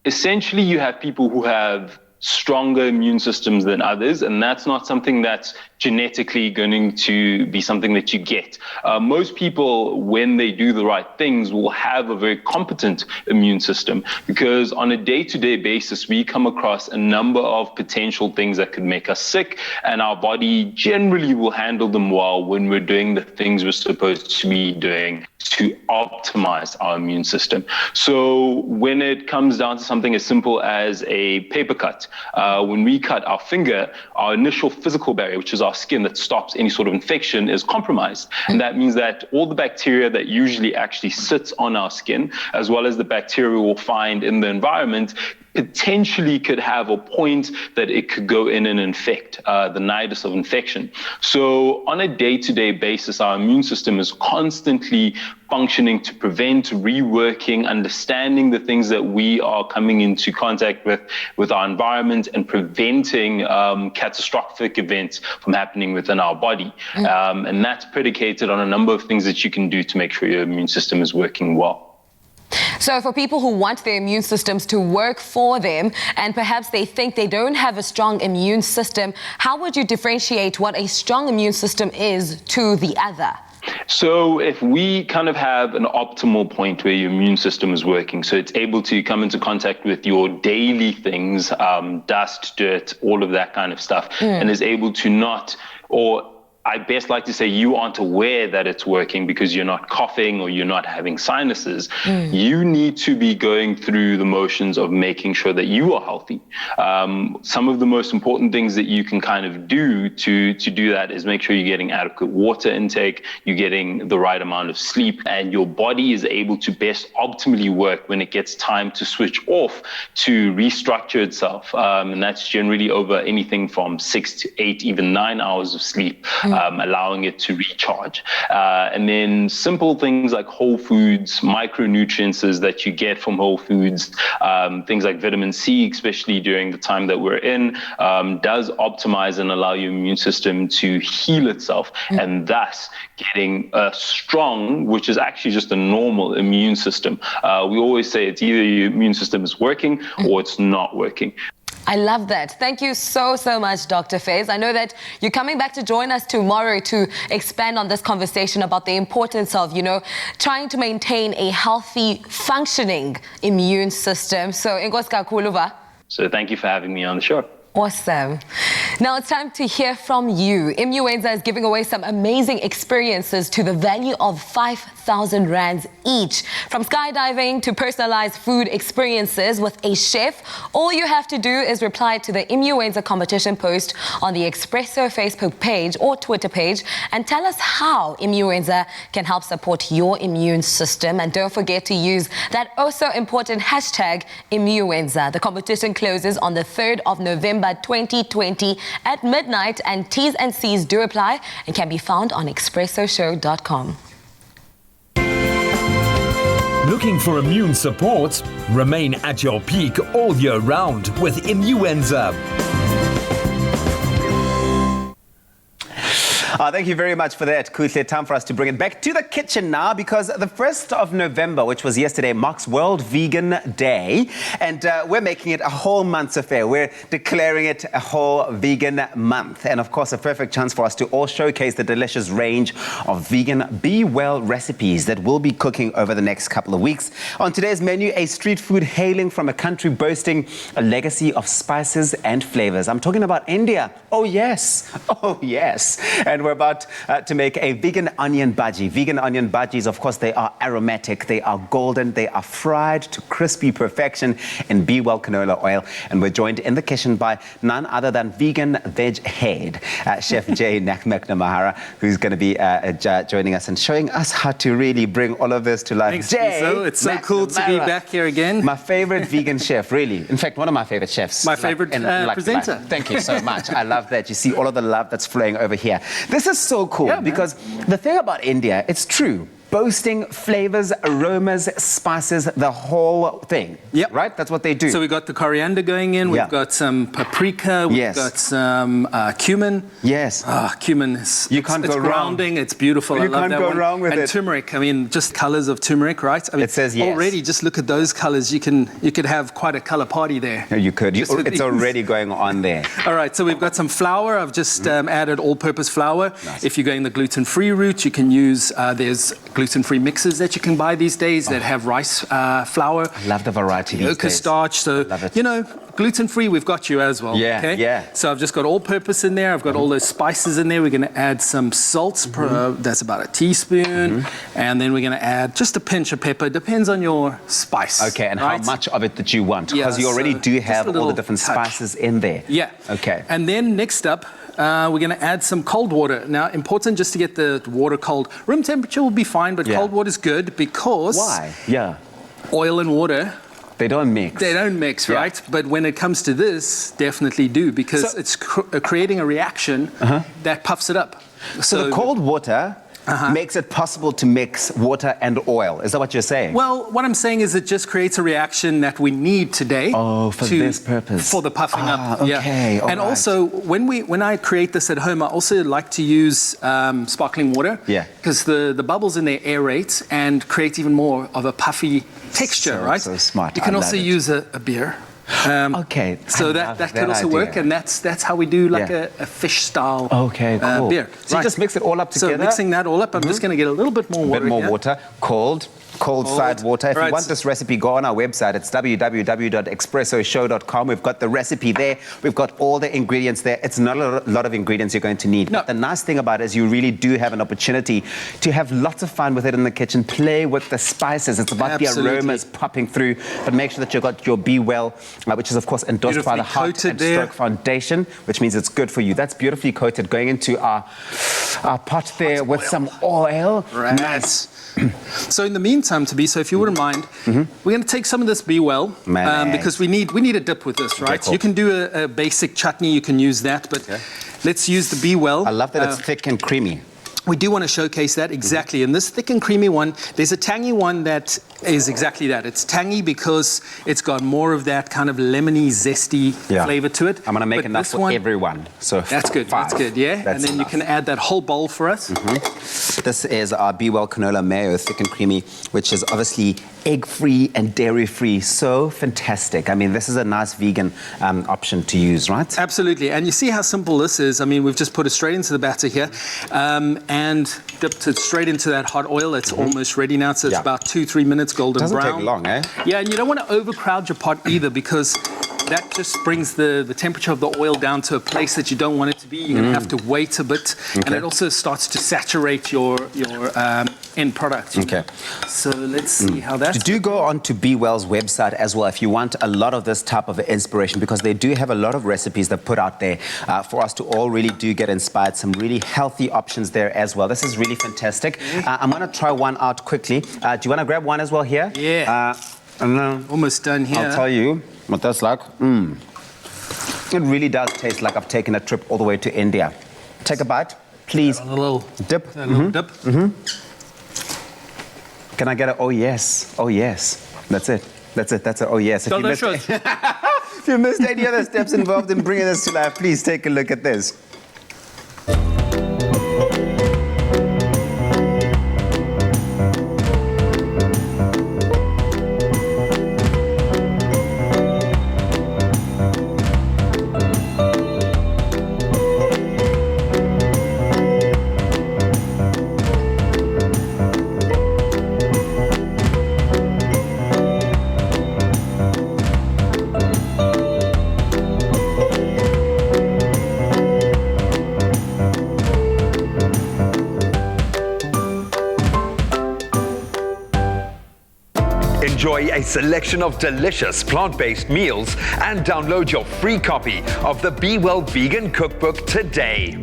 Essentially, you have people who have stronger immune systems than others, and that's not something that's genetically going to be something that you get. Most people, when they do the right things, will have a very competent immune system, because on a day-to-day basis, we come across a number of potential things that could make us sick, and our body generally will handle them well when we're doing the things we're supposed to be doing to optimize our immune system. So when it comes down to something as simple as a paper cut, when we cut our finger, our initial physical barrier, which is our skin that stops any sort of infection, is compromised. And that means that all the bacteria that usually actually sits on our skin, as well as the bacteria we'll find in the environment, potentially could have a point that it could go in and infect, the nidus of infection. So on a day-to-day basis, our immune system is constantly functioning to prevent, reworking, understanding the things that we are coming into contact with our environment, and preventing catastrophic events from happening within our body. And that's predicated on a number of things that you can do to make sure your immune system is working well. So for people who want their immune systems to work for them, and perhaps they think they don't have a strong immune system, how would you differentiate what a strong immune system is to the other? So if we kind of have an optimal point where your immune system is working, so it's able to come into contact with your daily things, dust, dirt, all of that kind of stuff, and is able to not, or I best like to say, you aren't aware that it's working because you're not coughing or you're not having sinuses. You need to be going through the motions of making sure that you are healthy. Some of the most important things that you can kind of do to do that is make sure you're getting adequate water intake, you're getting the right amount of sleep, and your body is able to best optimally work when it gets time to switch off to restructure itself. And that's generally over anything from 6 to 8, even 9 hours of sleep. Allowing it to recharge. And then simple things like whole foods, micronutrients that you get from whole foods, things like vitamin C, especially during the time that we're in, does optimize and allow your immune system to heal itself, and thus getting a strong, which is actually just a normal immune system. We always say it's either your immune system is working or it's not working. I love that. Thank you so much, Dr. Faiz. I know that you're coming back to join us tomorrow to expand on this conversation about the importance of, trying to maintain a healthy, functioning immune system. So, inkosi kakhulu va. So thank you for having me on the show. Awesome. Now it's time to hear from you. Immunezer is giving away some amazing experiences to the value of 5,000 rands each. From skydiving to personalized food experiences with a chef, all you have to do is reply to the Immunezer competition post on the Expresso Facebook page or Twitter page and tell us how Immunezer can help support your immune system. And don't forget to use that also important hashtag Immunezer. The competition closes on the 3rd of November 2020 at midnight, and T's and C's do apply and can be found on expressoshow.com. Looking for immune support? Remain at your peak all year round with Immunezer. Thank you very much for that, Kuhle. Time for us to bring it back to the kitchen now, because the 1st of November, which was yesterday, marks World Vegan Day. And we're making it a whole month's affair. We're declaring it a whole vegan month. And of course, a perfect chance for us to all showcase the delicious range of vegan Be Well recipes that we'll be cooking over the next couple of weeks. On today's menu, a street food hailing from a country boasting a legacy of spices and flavors. I'm talking about India. Oh, yes. Oh, yes. And we're about to make a vegan onion bhaji. Vegan onion bhajis, of course, they are aromatic, they are golden, they are fried to crispy perfection in Be Well canola oil. And we're joined in the kitchen by none other than vegan veg head, Chef Jay McNamara, who's going to be joining us and showing us how to really bring all of this to life. Thanks, Jay, it's so cool to be back here again. My favorite vegan chef, really. In fact, one of my favorite chefs. My favorite presenter. Thank you so much. I love that. You see all of the love that's flowing over here. This is so cool because the thing about India, it's true. Boasting flavors, aromas, spices, the whole thing. Yep. Right? That's what they do. So we've got the coriander going in, we've got some paprika, we've got some cumin. Yes. Cumin you can't it's go grounding, wrong. It's beautiful. You I love can't that go one. wrong with and it. turmeric, I mean, just colors of turmeric, right? I mean, it says yes. Already, just look at those colors. You could have quite a color party there. No, you could. It's already going on there. All right, so we've got some flour. I've just added all-purpose flour. Nice. If you're going the gluten-free route, you can use, there's gluten-free mixes that you can buy these days that have rice flour. I love the variety these days. Starch. So, you know, gluten-free, we've got you as well. Yeah, okay? yeah. So I've just got all-purpose in there. I've got all those spices in there. We're going to add some salts. That's about a teaspoon. And then we're going to add just a pinch of pepper. Depends on your spice. Okay, and how much of it that you want? Yeah, because you already do have all the different touch. spices in there. Yeah. Okay. And then next up, we're going to add some cold water. Now, important just to get the water cold. Room temperature will be fine, but cold water is good because... Why? Yeah. Oil and water... They don't mix. They don't mix, right? But when it comes to this, definitely do, because it's creating a reaction that puffs it up. So the cold water makes it possible to mix water and oil. Is that what you're saying? Well, what I'm saying is it just creates a reaction that we need today. Oh, for this purpose. For the puffing up. Okay, And also, when I create this at home, I also like to use sparkling water. Yeah. Because the bubbles in there aerate and create even more of a puffy texture, right? So smart. You can also use a beer. Okay. So that could also work, and that's how we do like a fish style cool. beer. So you just mix it all up together? So mixing that all up, I'm just going to get a little bit more water. A bit more water, cold side water. If you want this recipe, go on our website. It's www.expressoshow.com. We've got the recipe there. We've got all the ingredients there. It's not a lot of ingredients you're going to need. No. But the nice thing about it is you really do have an opportunity to have lots of fun with it in the kitchen. Play with the spices. It's about the aromas popping through. But make sure that you've got your Be Well, which is, of course, endorsed by the Heart and Stroke Foundation, which means it's good for you. That's beautifully coated. Going into our pot there with some oil. Right. Nice. So in the meantime, so if you wouldn't mind, we're going to take some of this Be Well because we need a dip with this, right? Okay, cool. You can do a basic chutney, you can use that, but let's use the Be Well. I love that it's thick and creamy. We do want to showcase that, exactly. And this thick and creamy one, there's a tangy one that is exactly that. It's tangy because it's got more of that kind of lemony, zesty flavor to it. I'm going to make enough for everyone. So that's good, that's good, yeah? That's and then you can add that whole bowl for us. This is our Be Well canola mayo, thick and creamy, which is obviously egg-free and dairy-free. So fantastic. I mean, this is a nice vegan option to use, right? Absolutely. And you see how simple this is. I mean, we've just put it straight into the batter here and dipped it straight into that hot oil. It's almost ready now. So it's about 2-3 minutes golden brown. Doesn't take long, eh? Yeah, and you don't want to overcrowd your pot either because that just brings the temperature of the oil down to a place that you don't want it to be. You're going to have to wait a bit. And it also starts to saturate your end product. Okay. So let's see how that's... Do go on to Be Well's website as well if you want a lot of this type of inspiration, because they do have a lot of recipes that put out there for us to all really do get inspired. Some really healthy options there as well. This is really fantastic. I'm going to try one out quickly. Do you want to grab one as well here? Yeah. Almost done here. I'll tell you what that's like. It really does taste like I've taken a trip all the way to India. Take a bite, please. A little dip. A little dip. Can I get a oh yes? Oh yes. That's it. That's it. That's a oh yes. If you missed any other steps involved in bringing this to life, please take a look at this. Enjoy a selection of delicious plant-based meals and download your free copy of the Be Well Vegan Cookbook today.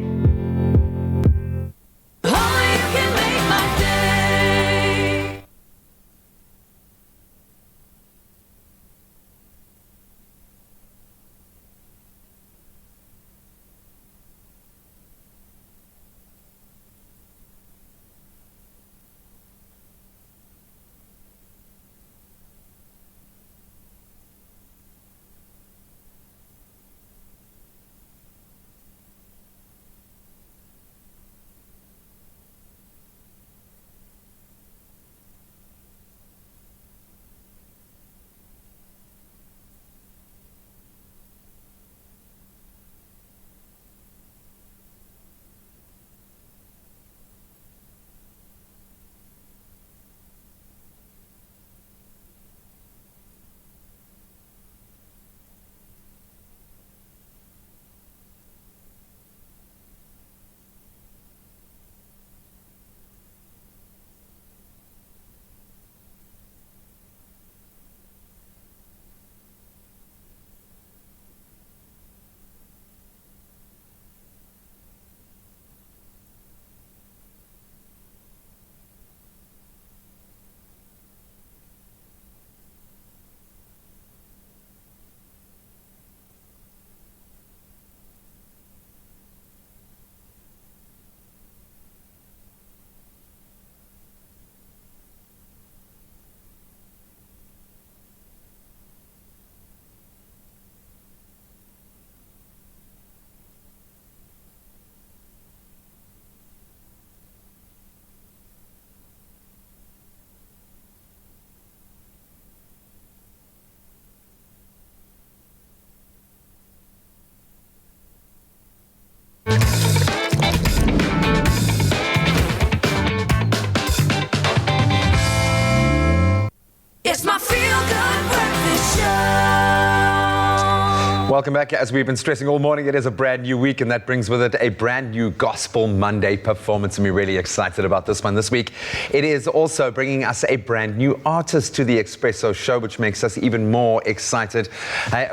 It's my feel-good breakfast show. Welcome back. As we've been stressing all morning, it is a brand new week, and that brings with it a brand new Gospel Monday performance, and we're really excited about this one this week. It is also bringing us a brand new artist to the Expresso show, which makes us even more excited.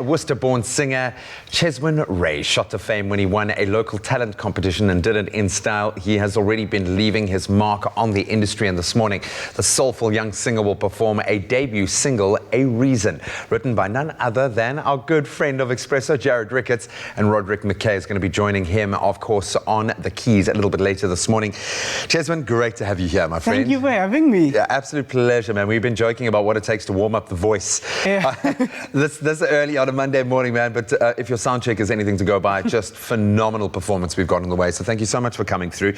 Worcester-born singer Cheswell Rayford shot to fame when he won a local talent competition and did it in style. He has already been leaving his mark on the industry, and this morning, the soulful young singer will perform a debut single, A Reason, written by none other than our good friend of Expresso, Jared Ricketts, and Roderick McKay is going to be joining him, of course, on the keys a little bit later this morning. Cheswell, great to have you here, my friend. Thank you for having me. Yeah, absolute pleasure, man. We've been joking about what it takes to warm up the voice. Yeah. This early on a Monday morning, man, but if your sound check is anything to go by, just phenomenal performance we've got on the way. So thank you so much for coming through.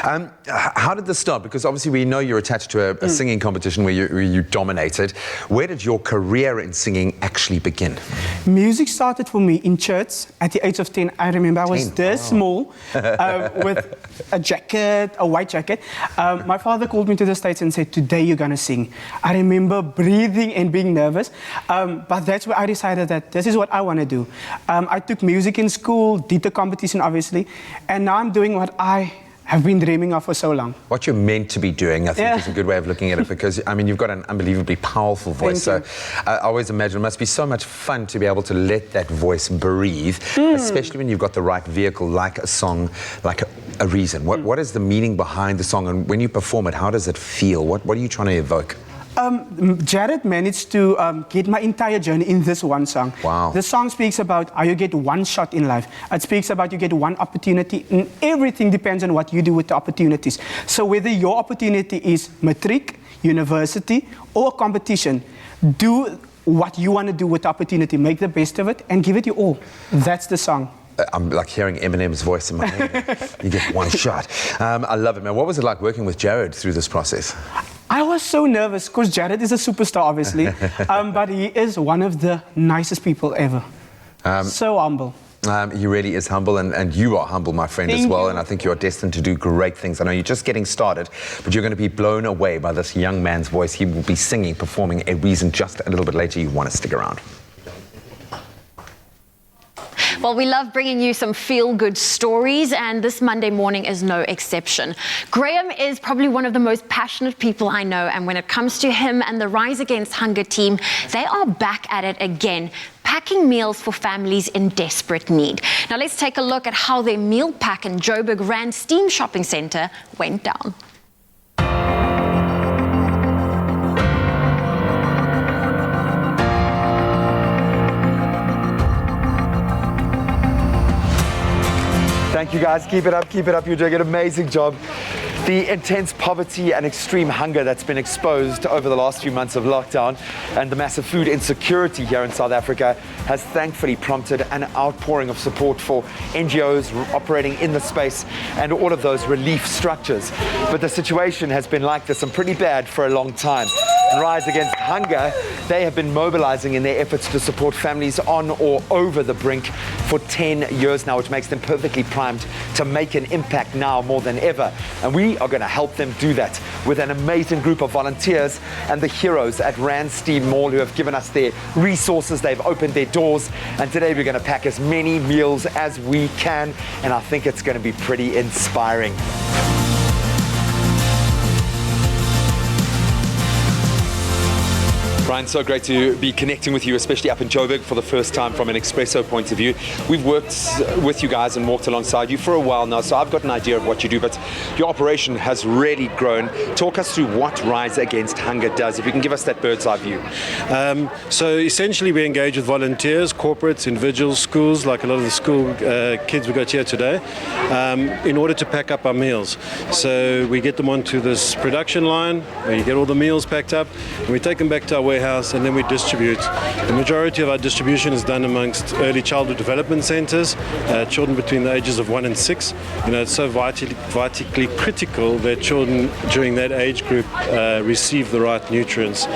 How did this start? Because obviously we know you're attached to a singing competition where you dominated. Where did your career in singing actually begin? Music started for me in church at the age of 10. I remember I was this small with a jacket, a white jacket. My father called me to the States and said, today you're going to sing. I remember breathing and being nervous, but that's where I decided that this is what I want to do. I took music in school, did the competition obviously, and now I'm doing what I have been dreaming of for so long. What you're meant to be doing, I think, is a good way of looking at it, because, I mean, you've got an unbelievably powerful voice. So I always imagine it must be so much fun to be able to let that voice breathe, especially when you've got the right vehicle, like a song, like a Reason. What is the meaning behind the song, and when you perform it, how does it feel? What are you trying to evoke? Jared managed to get my entire journey in this one song. Wow. The song speaks about how you get one shot in life. It speaks about you get one opportunity, and everything depends on what you do with the opportunities. So whether your opportunity is matric, university, or competition, do what you want to do with the opportunity. Make the best of it and give it your all. That's the song. I'm like hearing Eminem's voice in my head. You get one shot. I love it, man. What was it like working with Jared through this process? I was so nervous because Jared is a superstar, obviously, but he is one of the nicest people ever. So humble. He really is humble, and you are humble, my friend, as well, and I think you're destined to do great things. I know you're just getting started, but you're going to be blown away by this young man's voice. He will be singing, performing A Reason just a little bit later. You want to stick around. Well, we love bringing you some feel-good stories, and this Monday morning is no exception. Graham is probably one of the most passionate people I know, and when it comes to him and the Rise Against Hunger team, they are back at it again, packing meals for families in desperate need. Now let's take a look at how their meal pack in Joburg Rand Steam Shopping Centre went down. Thank you guys, keep it up, you're doing an amazing job. The intense poverty and extreme hunger that's been exposed over the last few months of lockdown and the massive food insecurity here in South Africa has thankfully prompted an outpouring of support for NGOs operating in the space and all of those relief structures. But the situation has been like this and pretty bad for a long time. Rise Against Hunger, they have been mobilizing in their efforts to support families on or over the brink for 10 years now, which makes them perfectly primed to make an impact now more than ever. And we are going to help them do that with an amazing group of volunteers and the heroes at Rand Steam Mall who have given us their resources. They've opened their doors, and today we're going to pack as many meals as we can, and I think it's going to be pretty inspiring. Brian, so great to be connecting with you, especially up in Joburg for the first time from an Expresso point of view. We've worked with you guys and walked alongside you for a while now, so I've got an idea of what you do, but your operation has really grown. Talk us through what Rise Against Hunger does, if you can give us that bird's eye view. So essentially we engage with volunteers, corporates, individuals, schools, like a lot of the school kids we got here today, in order to pack up our meals. So we get them onto this production line, where you get all the meals packed up, and we take them back to our warehouse, and then we distribute. The majority of our distribution is done amongst early childhood development centres, children between the ages of 1 and 6. You know, it's so vitally critical that children during that age group receive the right nutrients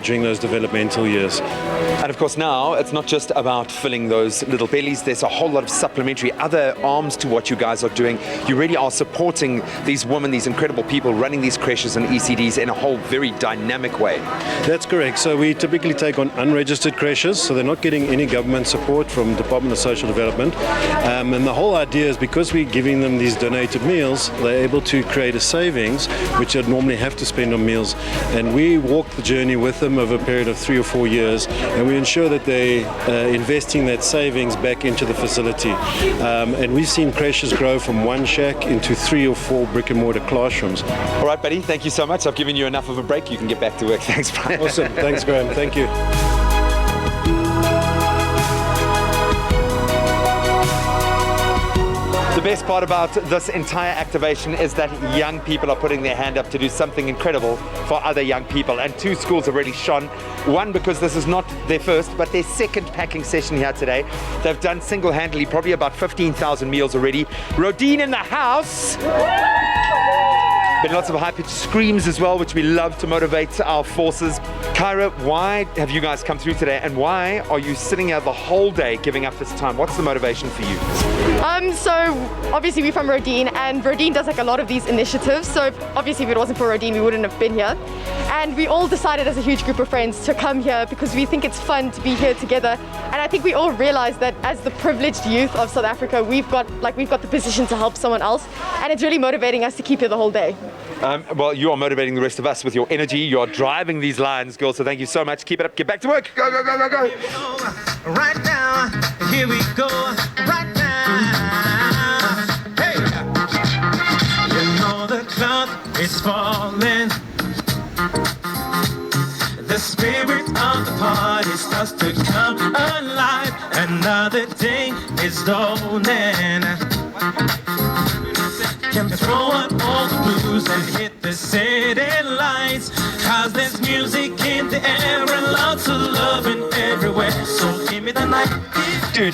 during those developmental years. And of course now, it's not just about filling those little bellies, there's a whole lot of supplementary other arms to what you guys are doing. You really are supporting these women, these incredible people running these creches and ECDs in a whole very dynamic way. That's correct. So we typically take on unregistered creches, so they're not getting any government support from Department of Social Development. And the whole idea is because we're giving them these donated meals, they're able to create a savings, which they'd normally have to spend on meals. And we walk the journey with them over a period of 3 or 4 years, and we ensure that they're investing that savings back into the facility. And we've seen creches grow from 1 shack into 3 or 4 brick and mortar classrooms. All right, buddy, thank you so much. I've given you enough of a break. You can get back to work. Thanks, Brian. Awesome. Thanks, Graham. Thank you. The best part about this entire activation is that young people are putting their hand up to do something incredible for other young people. And 2 schools have really shone. One, because this is not their first, but their second packing session here today. They've done single-handedly probably about 15,000 meals already. Rodine in the house. Been lots of high-pitched screams as well, which we love to motivate our forces. Kyra, why have you guys come through today, and why are you sitting here the whole day giving up this time? What's the motivation for you? So obviously we're from Rodine, and Rodine does like a lot of these initiatives. So obviously if it wasn't for Rodine, we wouldn't have been here. And we all decided as a huge group of friends to come here because we think it's fun to be here together. And I think we all realize that as the privileged youth of South Africa, we've got the position to help someone else, and it's really motivating us to keep here the whole day. Well, you are motivating the rest of us with your energy. You are driving these lines, girls, so thank you so much. Keep it up. Get back to work. Go, go, go, go, go. Right now, here we go. Right now. Hey! You know the clock is falling. The spirit of the party starts to come alive. Another day is dawning. Can throw up all the blues and hit the city lights. Cause there's music in the air and lots of loving everywhere. So give me the night. Dude,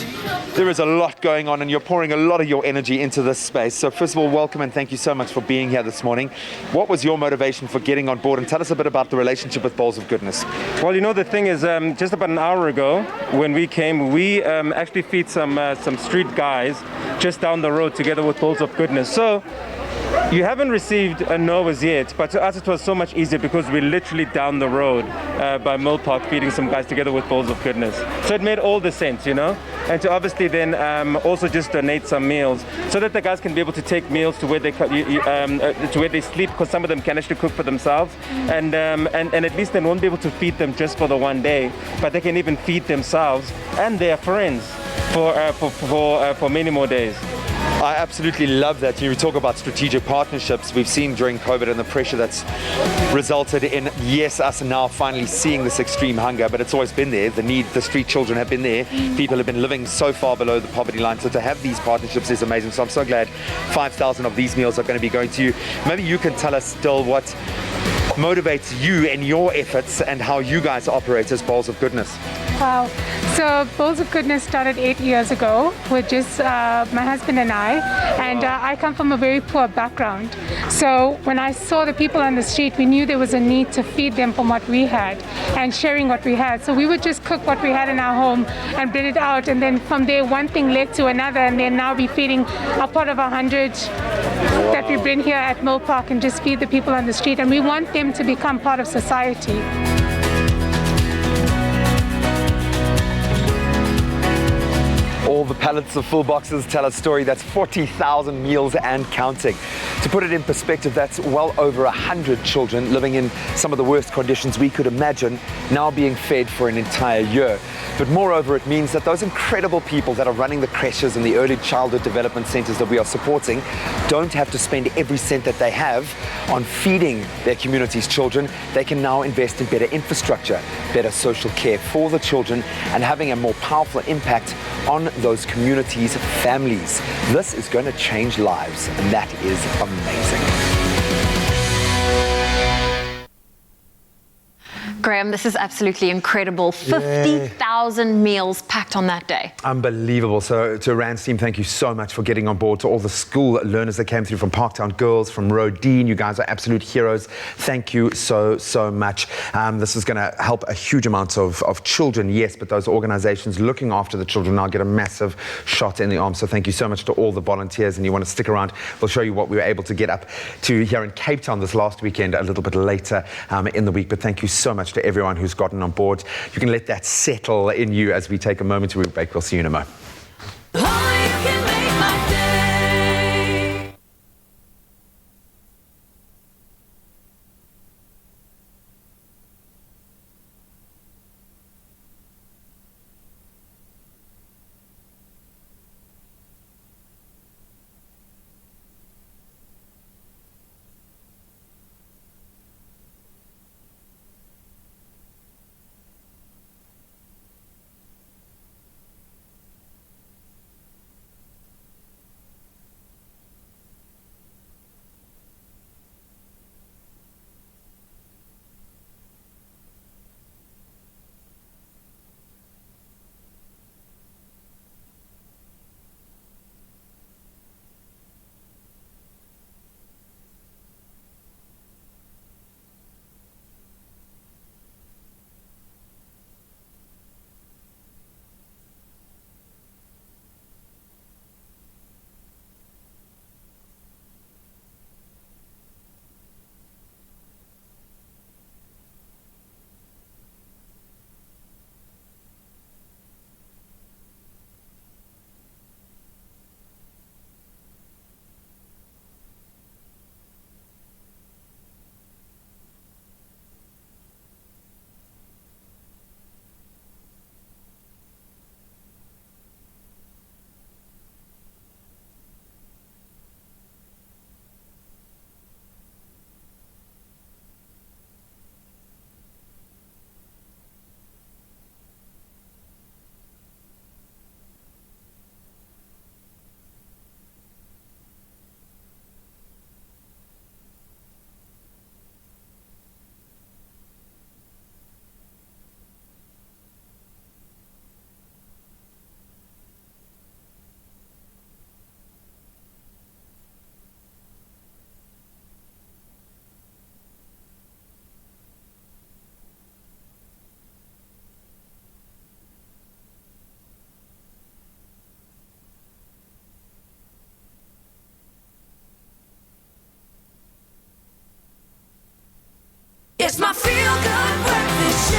there is a lot going on and you're pouring a lot of your energy into this space. So first of all, welcome and thank you so much for being here this morning. What was your motivation for getting on board, and tell us a bit about the relationship with Bowls of Goodness? Well, you know, the thing is, just about an hour ago when we came, we actually feed some street guys just down the road together with Bowls of Goodness. So you haven't received a no as yet, but to us it was so much easier because we're literally down the road by Mill Park feeding some guys together with Bowls of Goodness. So it made all the sense, you know. and to obviously then also just donate some meals so that the guys can be able to take meals to where they sleep, because some of them can actually cook for themselves, and at least they won't be able to feed them just for the one day, but they can even feed themselves and their friends for many more days. I absolutely love that. You talk about strategic partnerships. We've seen during COVID and the pressure that's resulted in, yes, us now finally seeing this extreme hunger, but it's always been there. The need, the street children have been there. People have been living so far below the poverty line. So to have these partnerships is amazing. So I'm so glad 5,000 of these meals are going to be going to you. Maybe you can tell us still what motivates you in your efforts and how you guys operate as Bowls of Goodness. Wow. So Bowls of Goodness started 8 years ago with just my husband and I come from a very poor background. So when I saw the people on the street, we knew there was a need to feed them from what we had and sharing what we had. So we would just cook what we had in our home and bring it out, and then from there one thing led to another, and then now we're feeding a pot of 100 that we bring here at Mill Park and just feed the people on the street, and we want them to become part of society. All the pallets of full boxes tell a story. That's 40,000 meals and counting. To put it in perspective, that's well over 100 children living in some of the worst conditions we could imagine, now being fed for an entire year. But moreover, it means that those incredible people that are running the creches and the early childhood development centers that we are supporting don't have to spend every cent that they have on feeding their community's children. They can now invest in better infrastructure, better social care for the children, and having a more powerful impact on those communities' families. This is going to change lives, and that is amazing. Graham, this is absolutely incredible. 50,000 meals packed on that day. Unbelievable. So to Rand's team, thank you so much for getting on board. To all the school learners that came through from Parktown Girls, from Rodine, you guys are absolute heroes. Thank you so much. This is going to help a huge amount of children, yes, but those organizations looking after the children now get a massive shot in the arm. So thank you so much to all the volunteers, and you want to stick around. We'll show you what we were able to get up to here in Cape Town this last weekend a little bit later in the week. But thank you so much to everyone who's gotten on board. You can let that settle in you as we take a momentary break. We'll see you in a moment. It's my feel-good breakfast show.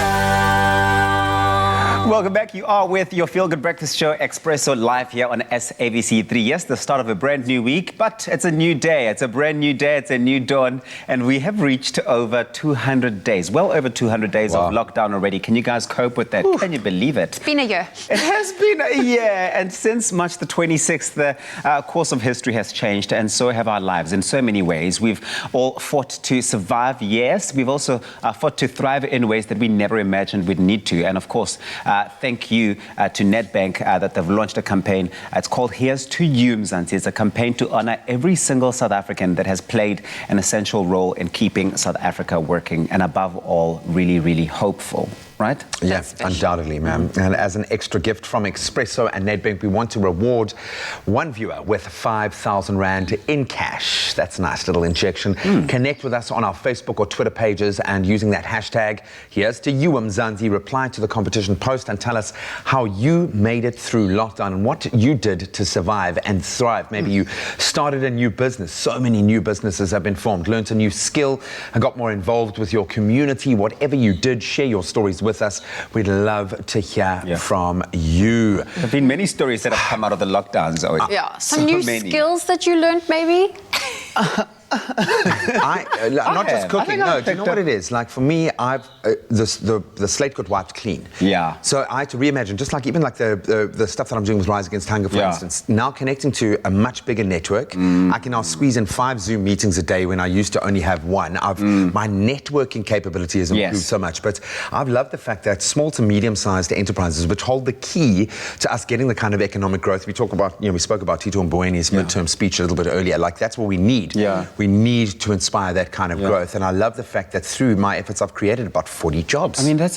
Welcome back. You are with your Feel Good Breakfast Show, Expresso, live here on SABC3. Yes, the start of a brand new week, but it's a new day. It's a brand new day. It's a new dawn. And we have reached over 200 days, well over 200 days of lockdown already. Can you guys cope with that? Can you believe it? It's been a year. It has been a year. And since March the 26th, the course of history has changed, and so have our lives in so many ways. We've all fought to survive, yes. We've also fought to thrive in ways that we never imagined we'd need to. And of course, thank you to Nedbank that they've launched a campaign. It's called Here's to You, Mzansi. It's a campaign to honor every single South African that has played an essential role in keeping South Africa working, and above all, really, really hopeful. Right? Yes, undoubtedly, ma'am. And as an extra gift from Expresso and Nedbank, we want to reward one viewer with 5,000 Rand in cash. That's a nice little injection. Connect with us on our Facebook or Twitter pages, and using that hashtag, Here's to You, Mzansi, reply to the competition post and tell us how you made it through lockdown and what you did to survive and thrive. Maybe you started a new business. So many new businesses have been formed, learned a new skill, and got more involved with your community. Whatever you did, share your stories with us. We'd love to hear from you. There have been many stories that have come out of the lockdown, Zoe. Yeah, some new skills that you learned, maybe? Not just cooking. No, do you know what it is? Like for me, I've the slate got wiped clean. Yeah. So I had to reimagine, just like even like the stuff that I'm doing with Rise Against Hunger, for instance. Now connecting to a much bigger network, I can now squeeze in 5 Zoom meetings a day when I used to only have 1. My networking capability has improved so much. But I've loved the fact that small to medium-sized enterprises, which hold the key to us getting the kind of economic growth we talk about. You know, we spoke about Tito Mbowene's midterm speech a little bit earlier. Like that's what we need. We need to inspire that kind of growth, and I love the fact that through my efforts I've created about 40 jobs. I mean, that's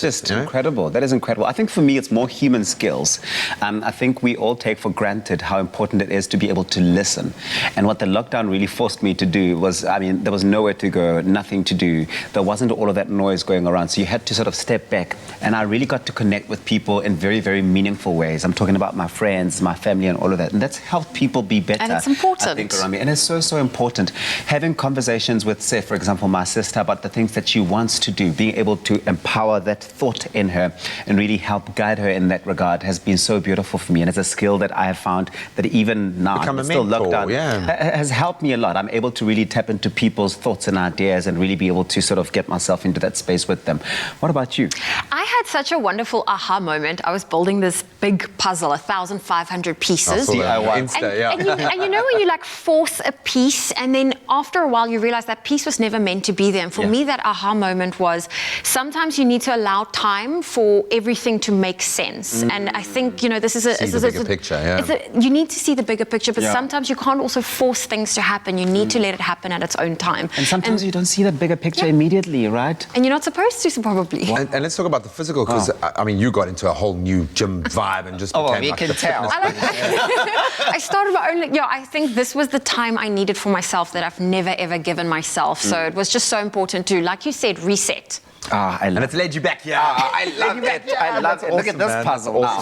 just incredible. That is incredible. I think for me it's more human skills. I think we all take for granted how important it is to be able to listen, and what the lockdown really forced me to do was, I mean, there was nowhere to go, nothing to do. There wasn't all of that noise going around, so you had to sort of step back, and I really got to connect with people in very, very meaningful ways. I'm talking about my friends, my family, and all of that, and that's helped people be better. And it's important. I think around me, and it's so, so important. Having conversations with, say, for example, my sister about the things that she wants to do, being able to empower that thought in her and really help guide her in that regard has been so beautiful for me. And it's a skill that I have found that even now, still lockdown, has helped me a lot. I'm able to really tap into people's thoughts and ideas and really be able to sort of get myself into that space with them. What about you? I had such a wonderful aha moment. I was building this big puzzle, 1,500 pieces. DIY. And you know when you like force a piece, and then after a while you realize that piece was never meant to be there. And for me, that aha moment was sometimes you need to allow time for everything to make sense. And I think, you know, this is a bigger picture. You need to see the bigger picture, but sometimes you can't also force things to happen. You need to let it happen at its own time. And sometimes you don't see that bigger picture immediately, right? And you're not supposed to, probably. And let's talk about the physical, because I mean, you got into a whole new gym vibe and just became we can tell. I started my own, I think this was the time I needed for myself that I've never ever given myself. So it was just so important to, like you said, reset. And it's led you back here. I love it. I love it. Look at this puzzle now.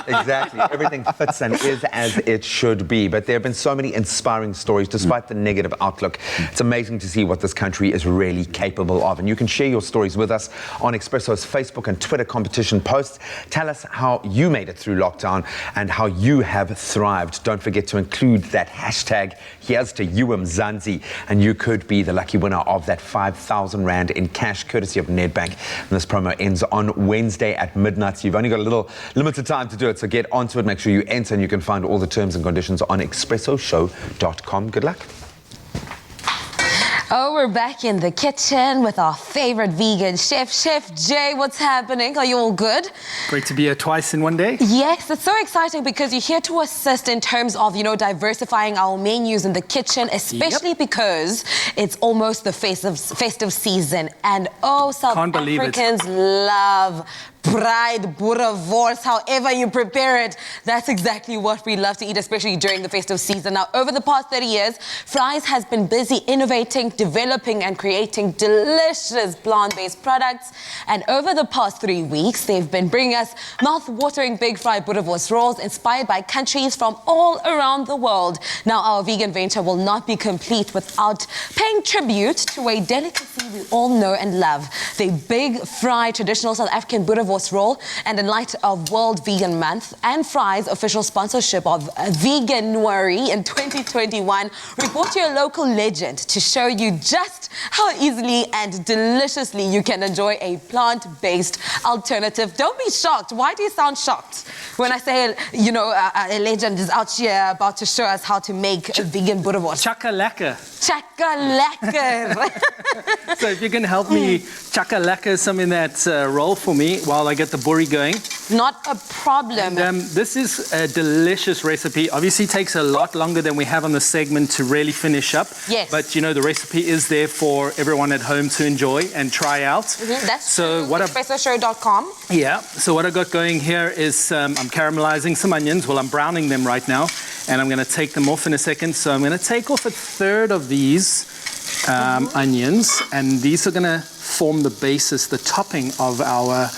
Exactly. Everything fits and is as it should be. But there have been so many inspiring stories despite the negative outlook. It's amazing to see what this country is really capable of. And you can share your stories with us on Expresso's Facebook and Twitter competition posts. Tell us how you made it through lockdown and how you have thrived. Don't forget to include that hashtag, Here's to You, Mzansi, and you could be the lucky winner of that 5,000 Rand in cash, courtesy of Nedbank. And this promo ends on Wednesday at midnight. So you've only got a little limited time to do it. So get onto it. Make sure you enter, and you can find all the terms and conditions on expressoshow.com. Good luck. Oh, we're back in the kitchen with our favorite vegan chef, Chef Jay. What's happening? Are you all good? Great to be here twice in one day. Yes, it's so exciting because you're here to assist in terms of, you know, diversifying our menus in the kitchen, especially because it's almost the festive season. And South Africans love pride, boerewors, however you prepare it. That's exactly what we love to eat, especially during the festive season. Now, over the past 30 years, Fries has been busy innovating, developing and creating delicious plant-based products. And over the past 3 weeks, they've been bringing us mouth-watering big fried boerewors rolls inspired by countries from all around the world. Now, our vegan venture will not be complete without paying tribute to a delicacy we all know and love. The big fried traditional South African boerewors boerewors roll. And in light of World Vegan Month and Fry's official sponsorship of Veganuary in 2021, we brought you a local legend to show you just how easily and deliciously you can enjoy a plant-based alternative. Don't be shocked. Why do you sound shocked when I say, you know, a legend is out here about to show us how to make a vegan boerewors? Chakalaka. Chakalaka. So if you can help me chakalaka some in that roll for me while I get the boerie going. Not a problem. And, this is a delicious recipe. Obviously takes a lot longer than we have on the segment to really finish up. Yes. But you know, the recipe is there for everyone at home to enjoy and try out. That's so what ExpressoShow.com. Yeah, so what I got going here is I'm caramelizing some onions. Well, I'm browning them right now, and I'm going to take them off in a second. So I'm going to take off a third of these onions, and these are going to form the basis, the topping of our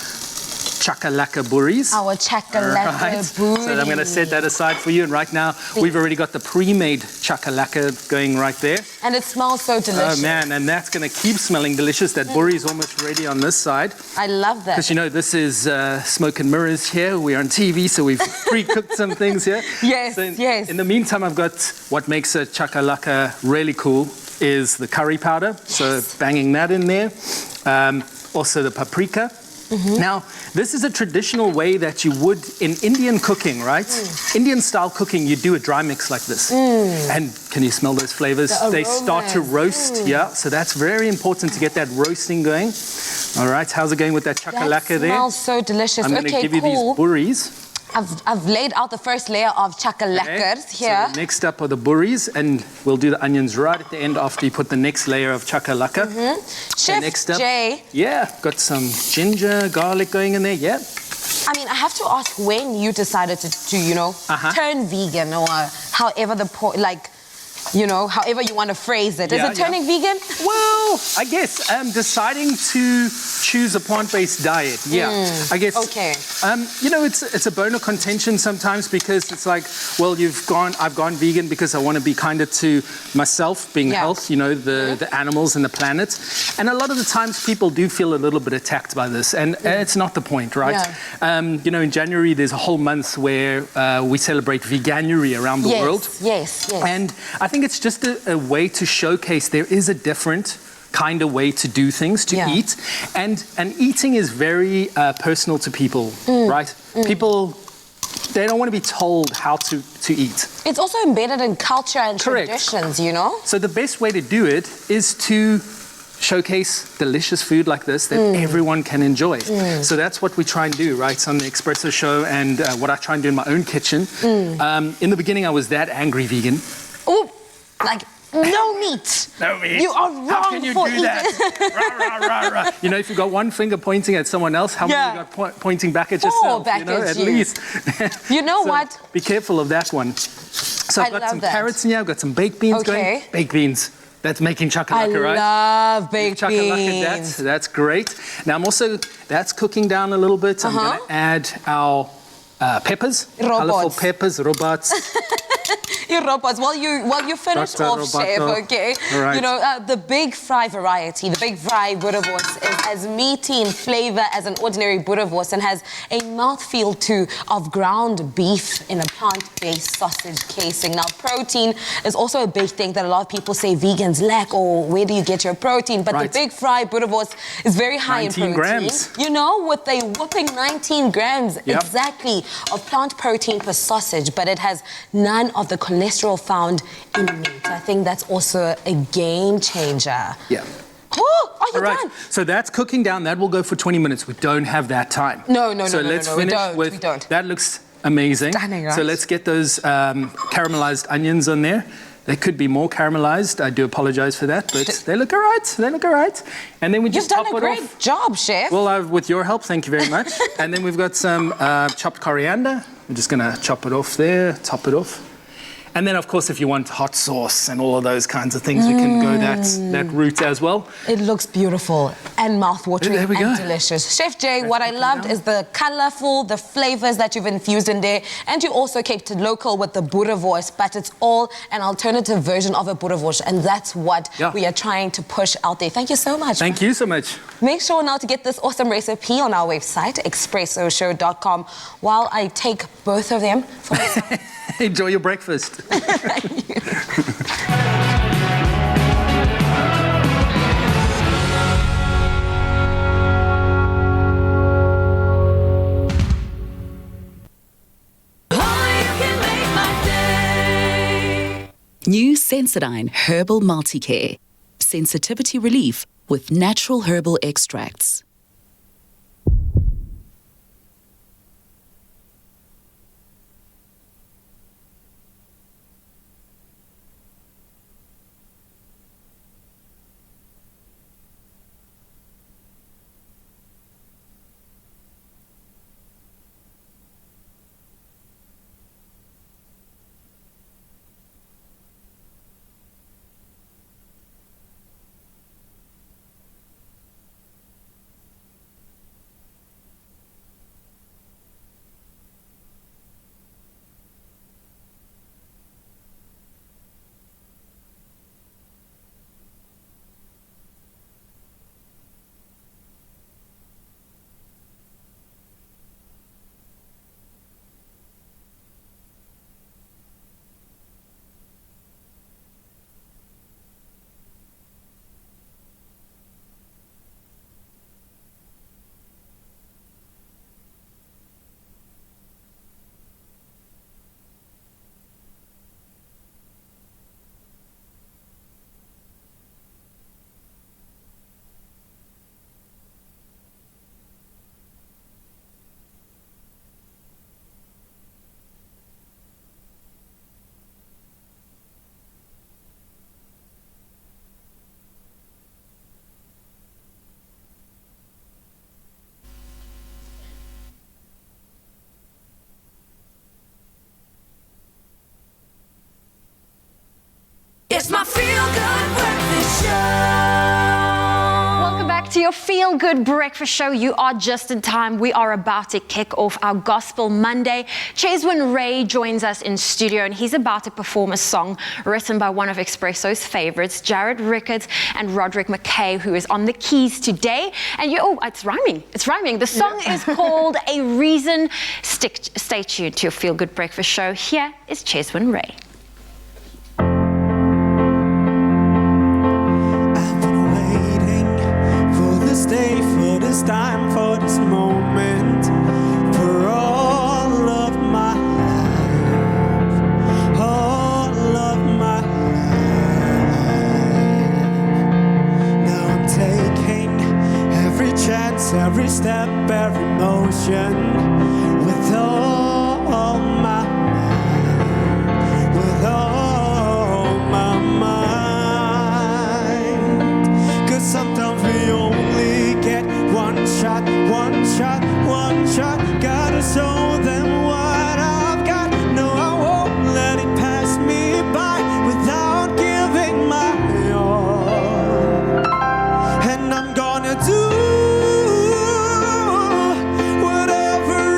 chakalaka boeries. Our chakalaka boeries. So I'm going to set that aside for you. And right now, we've already got the pre-made chakalaka going right there. And it smells so delicious. Oh, man, and that's going to keep smelling delicious. That boerie is almost ready on this side. I love that. Because, you know, this is Smoke and Mirrors here. We're on TV, so we've pre-cooked some things here. Yes, so in the meantime, I've got what makes a chakalaka really cool is the curry powder. So banging that in there. Also the paprika. Now, this is a traditional way that you would in Indian cooking, right? Indian style cooking, you do a dry mix like this. And can you smell those flavors? They start to roast, yeah. So that's very important to get that roasting going. All right, how's it going with that chakalaka there? That smells so delicious. I'm going to give you these boeries. I've laid out the first layer of chakalakas here. So next up are the boeries, and we'll do the onions right at the end after you put the next layer of chakalaka. Chef next up, Jay. Yeah, got some ginger, garlic going in there, yeah. I mean, I have to ask when you decided to you know, turn vegan, or however however you want to phrase it. Is it turning vegan? Well, I guess deciding to choose a plant-based diet. Yeah, I guess. Okay. You know, it's a bone of contention sometimes because it's like, well, I've gone vegan because I want to be kinder to myself, being health, you know, the animals and the planet. And a lot of the times people do feel a little bit attacked by this, and it's not the point, right? You know, in January there's a whole month where we celebrate Veganuary around the world. Yes. And I think it's just a way to showcase there is a different kind of way to do things, to eat. And eating is very personal to people, right? People, they don't want to be told how to eat. It's also embedded in culture and traditions, you know? So the best way to do it is to showcase delicious food like this that everyone can enjoy. So that's what we try and do, right? On the Expresso show, and what I try and do in my own kitchen. In the beginning, I was that angry vegan. Oh, like no meat. No meat. You are wrong. How can you do that? rah, rah, rah, rah. You know, if you've got one finger pointing at someone else, how many you got pointing back at yourself? Back you know, at you. least. You know so what? Be careful of that one. So I've got some carrots in here. I've got some baked beans going. Baked beans. That's making chakalaka, right? I love baked beans. That's great. Now that's cooking down a little bit. I'm going to add our peppers, colorful peppers, robots. Robots. While you finish off, chef, okay? Right. You know, the big fry variety, the big fry boerewors is as meaty in flavor as an ordinary boerewors and has a mouthfeel of ground beef in a plant-based sausage casing. Now, protein is also a big thing that a lot of people say vegans lack, or where do you get your protein? But the big fry boerewors is very high in protein. 19 grams. You know, with a whopping 19 grams exactly of plant protein per sausage, but it has none of the cholesterol found in meat. I think that's also a game changer. Yeah. Oh, are you done? So that's cooking down. That will go for 20 minutes. We don't have that time. No, So let's finish with. We don't. That looks amazing. Stunning, right? So let's get those caramelized onions on there. They could be more caramelized. I do apologize for that, but they look all right. They look all right. And then we just top it off. You've done a great job, chef. Well, with your help, thank you very much. And then we've got some chopped coriander. I'm just going to chop it off there, top it off. And then, of course, if you want hot sauce and all of those kinds of things, we can go that route as well. It looks beautiful and mouth-watering There we and go. delicious. Chef Jay, what I loved is the colorful, the flavors that you've infused in there, and you also kept it local with the boerewors, but it's all an alternative version of a boerewors, and that's what we are trying to push out there. Thank you so much. Thank you so much. Make sure now to get this awesome recipe on our website, expressoshow.com, while I take both of them for myself. Enjoy your breakfast. Thank you. New Sensodyne Herbal Multicare. Sensitivity relief with natural herbal extracts. It's my feel-good breakfast show. Welcome back to your Feel Good Breakfast Show. You are just in time. We are about to kick off our Gospel Monday. Cheswell Ray joins us in studio, and he's about to perform a song written by one of Expresso's favorites, Jared Ricketts and Roderick McKay, who is on the keys today. And it's rhyming. It's rhyming. The song is called A Reason. Stay tuned to your Feel Good Breakfast Show. Here is Cheswell Ray. Day for this time, for this moment, for all of my life, all of my life. Now I'm taking every chance, every step, every motion with all my mind, with all my mind. 'Cause sometimes we only get one shot, one shot, one shot. Gotta show them what I've got. No, I won't let it pass me by without giving my all. And I'm gonna do whatever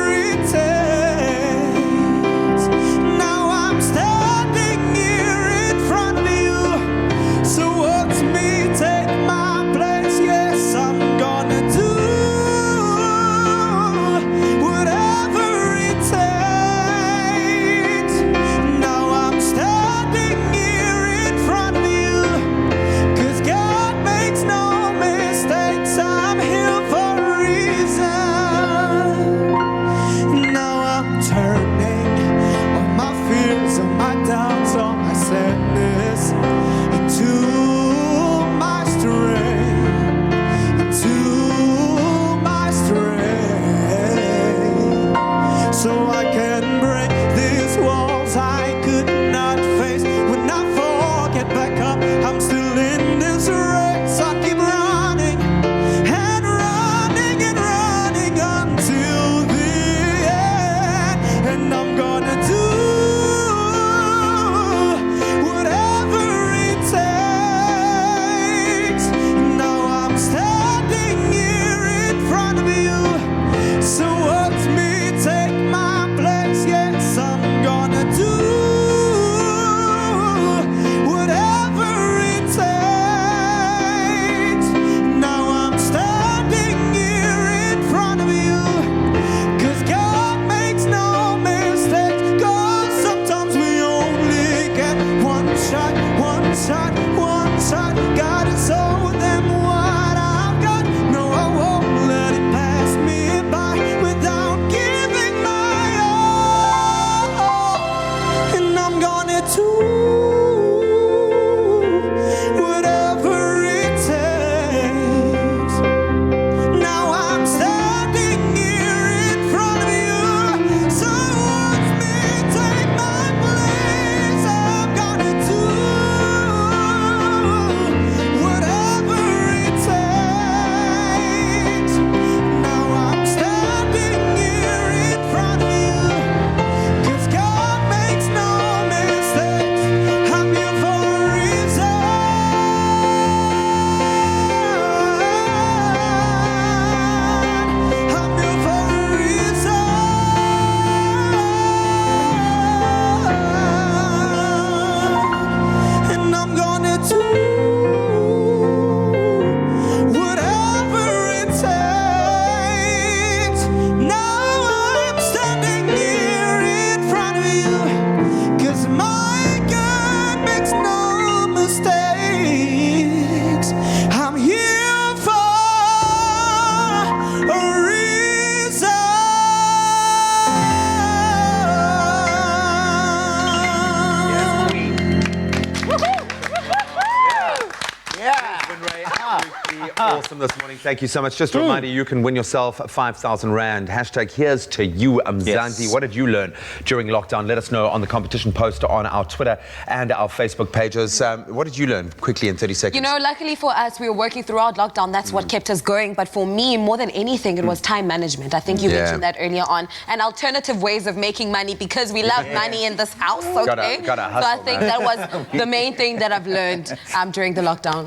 awesome this morning. Thank you so much. Just a reminder, you can win yourself 5,000 Rand. Hashtag here's to you, Mzansi. Yes. What did you learn during lockdown? Let us know on the competition post on our Twitter and our Facebook pages. What did you learn quickly in 30 seconds? You know, luckily for us, we were working throughout lockdown. That's what kept us going. But for me, more than anything, it was time management. I think you mentioned that earlier on. And alternative ways of making money, because we love money in this house, okay? Gotta hustle, so I think that was the main thing that I've learned during the lockdown.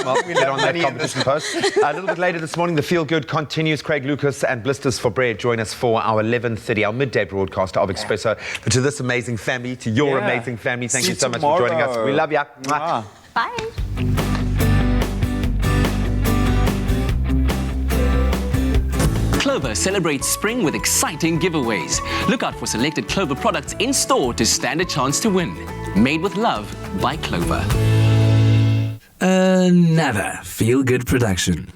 Well, we get on that competition post. A little bit later this morning, the Feel Good continues. Craig Lucas and Blisters for Bread join us for our 11:30, our midday broadcast of Expresso. But to this amazing family, to your amazing family, thank you so much for joining us. We love you. Bye. Clover celebrates spring with exciting giveaways. Look out for selected Clover products in store to stand a chance to win. Made with love by Clover. Another Feel Good production.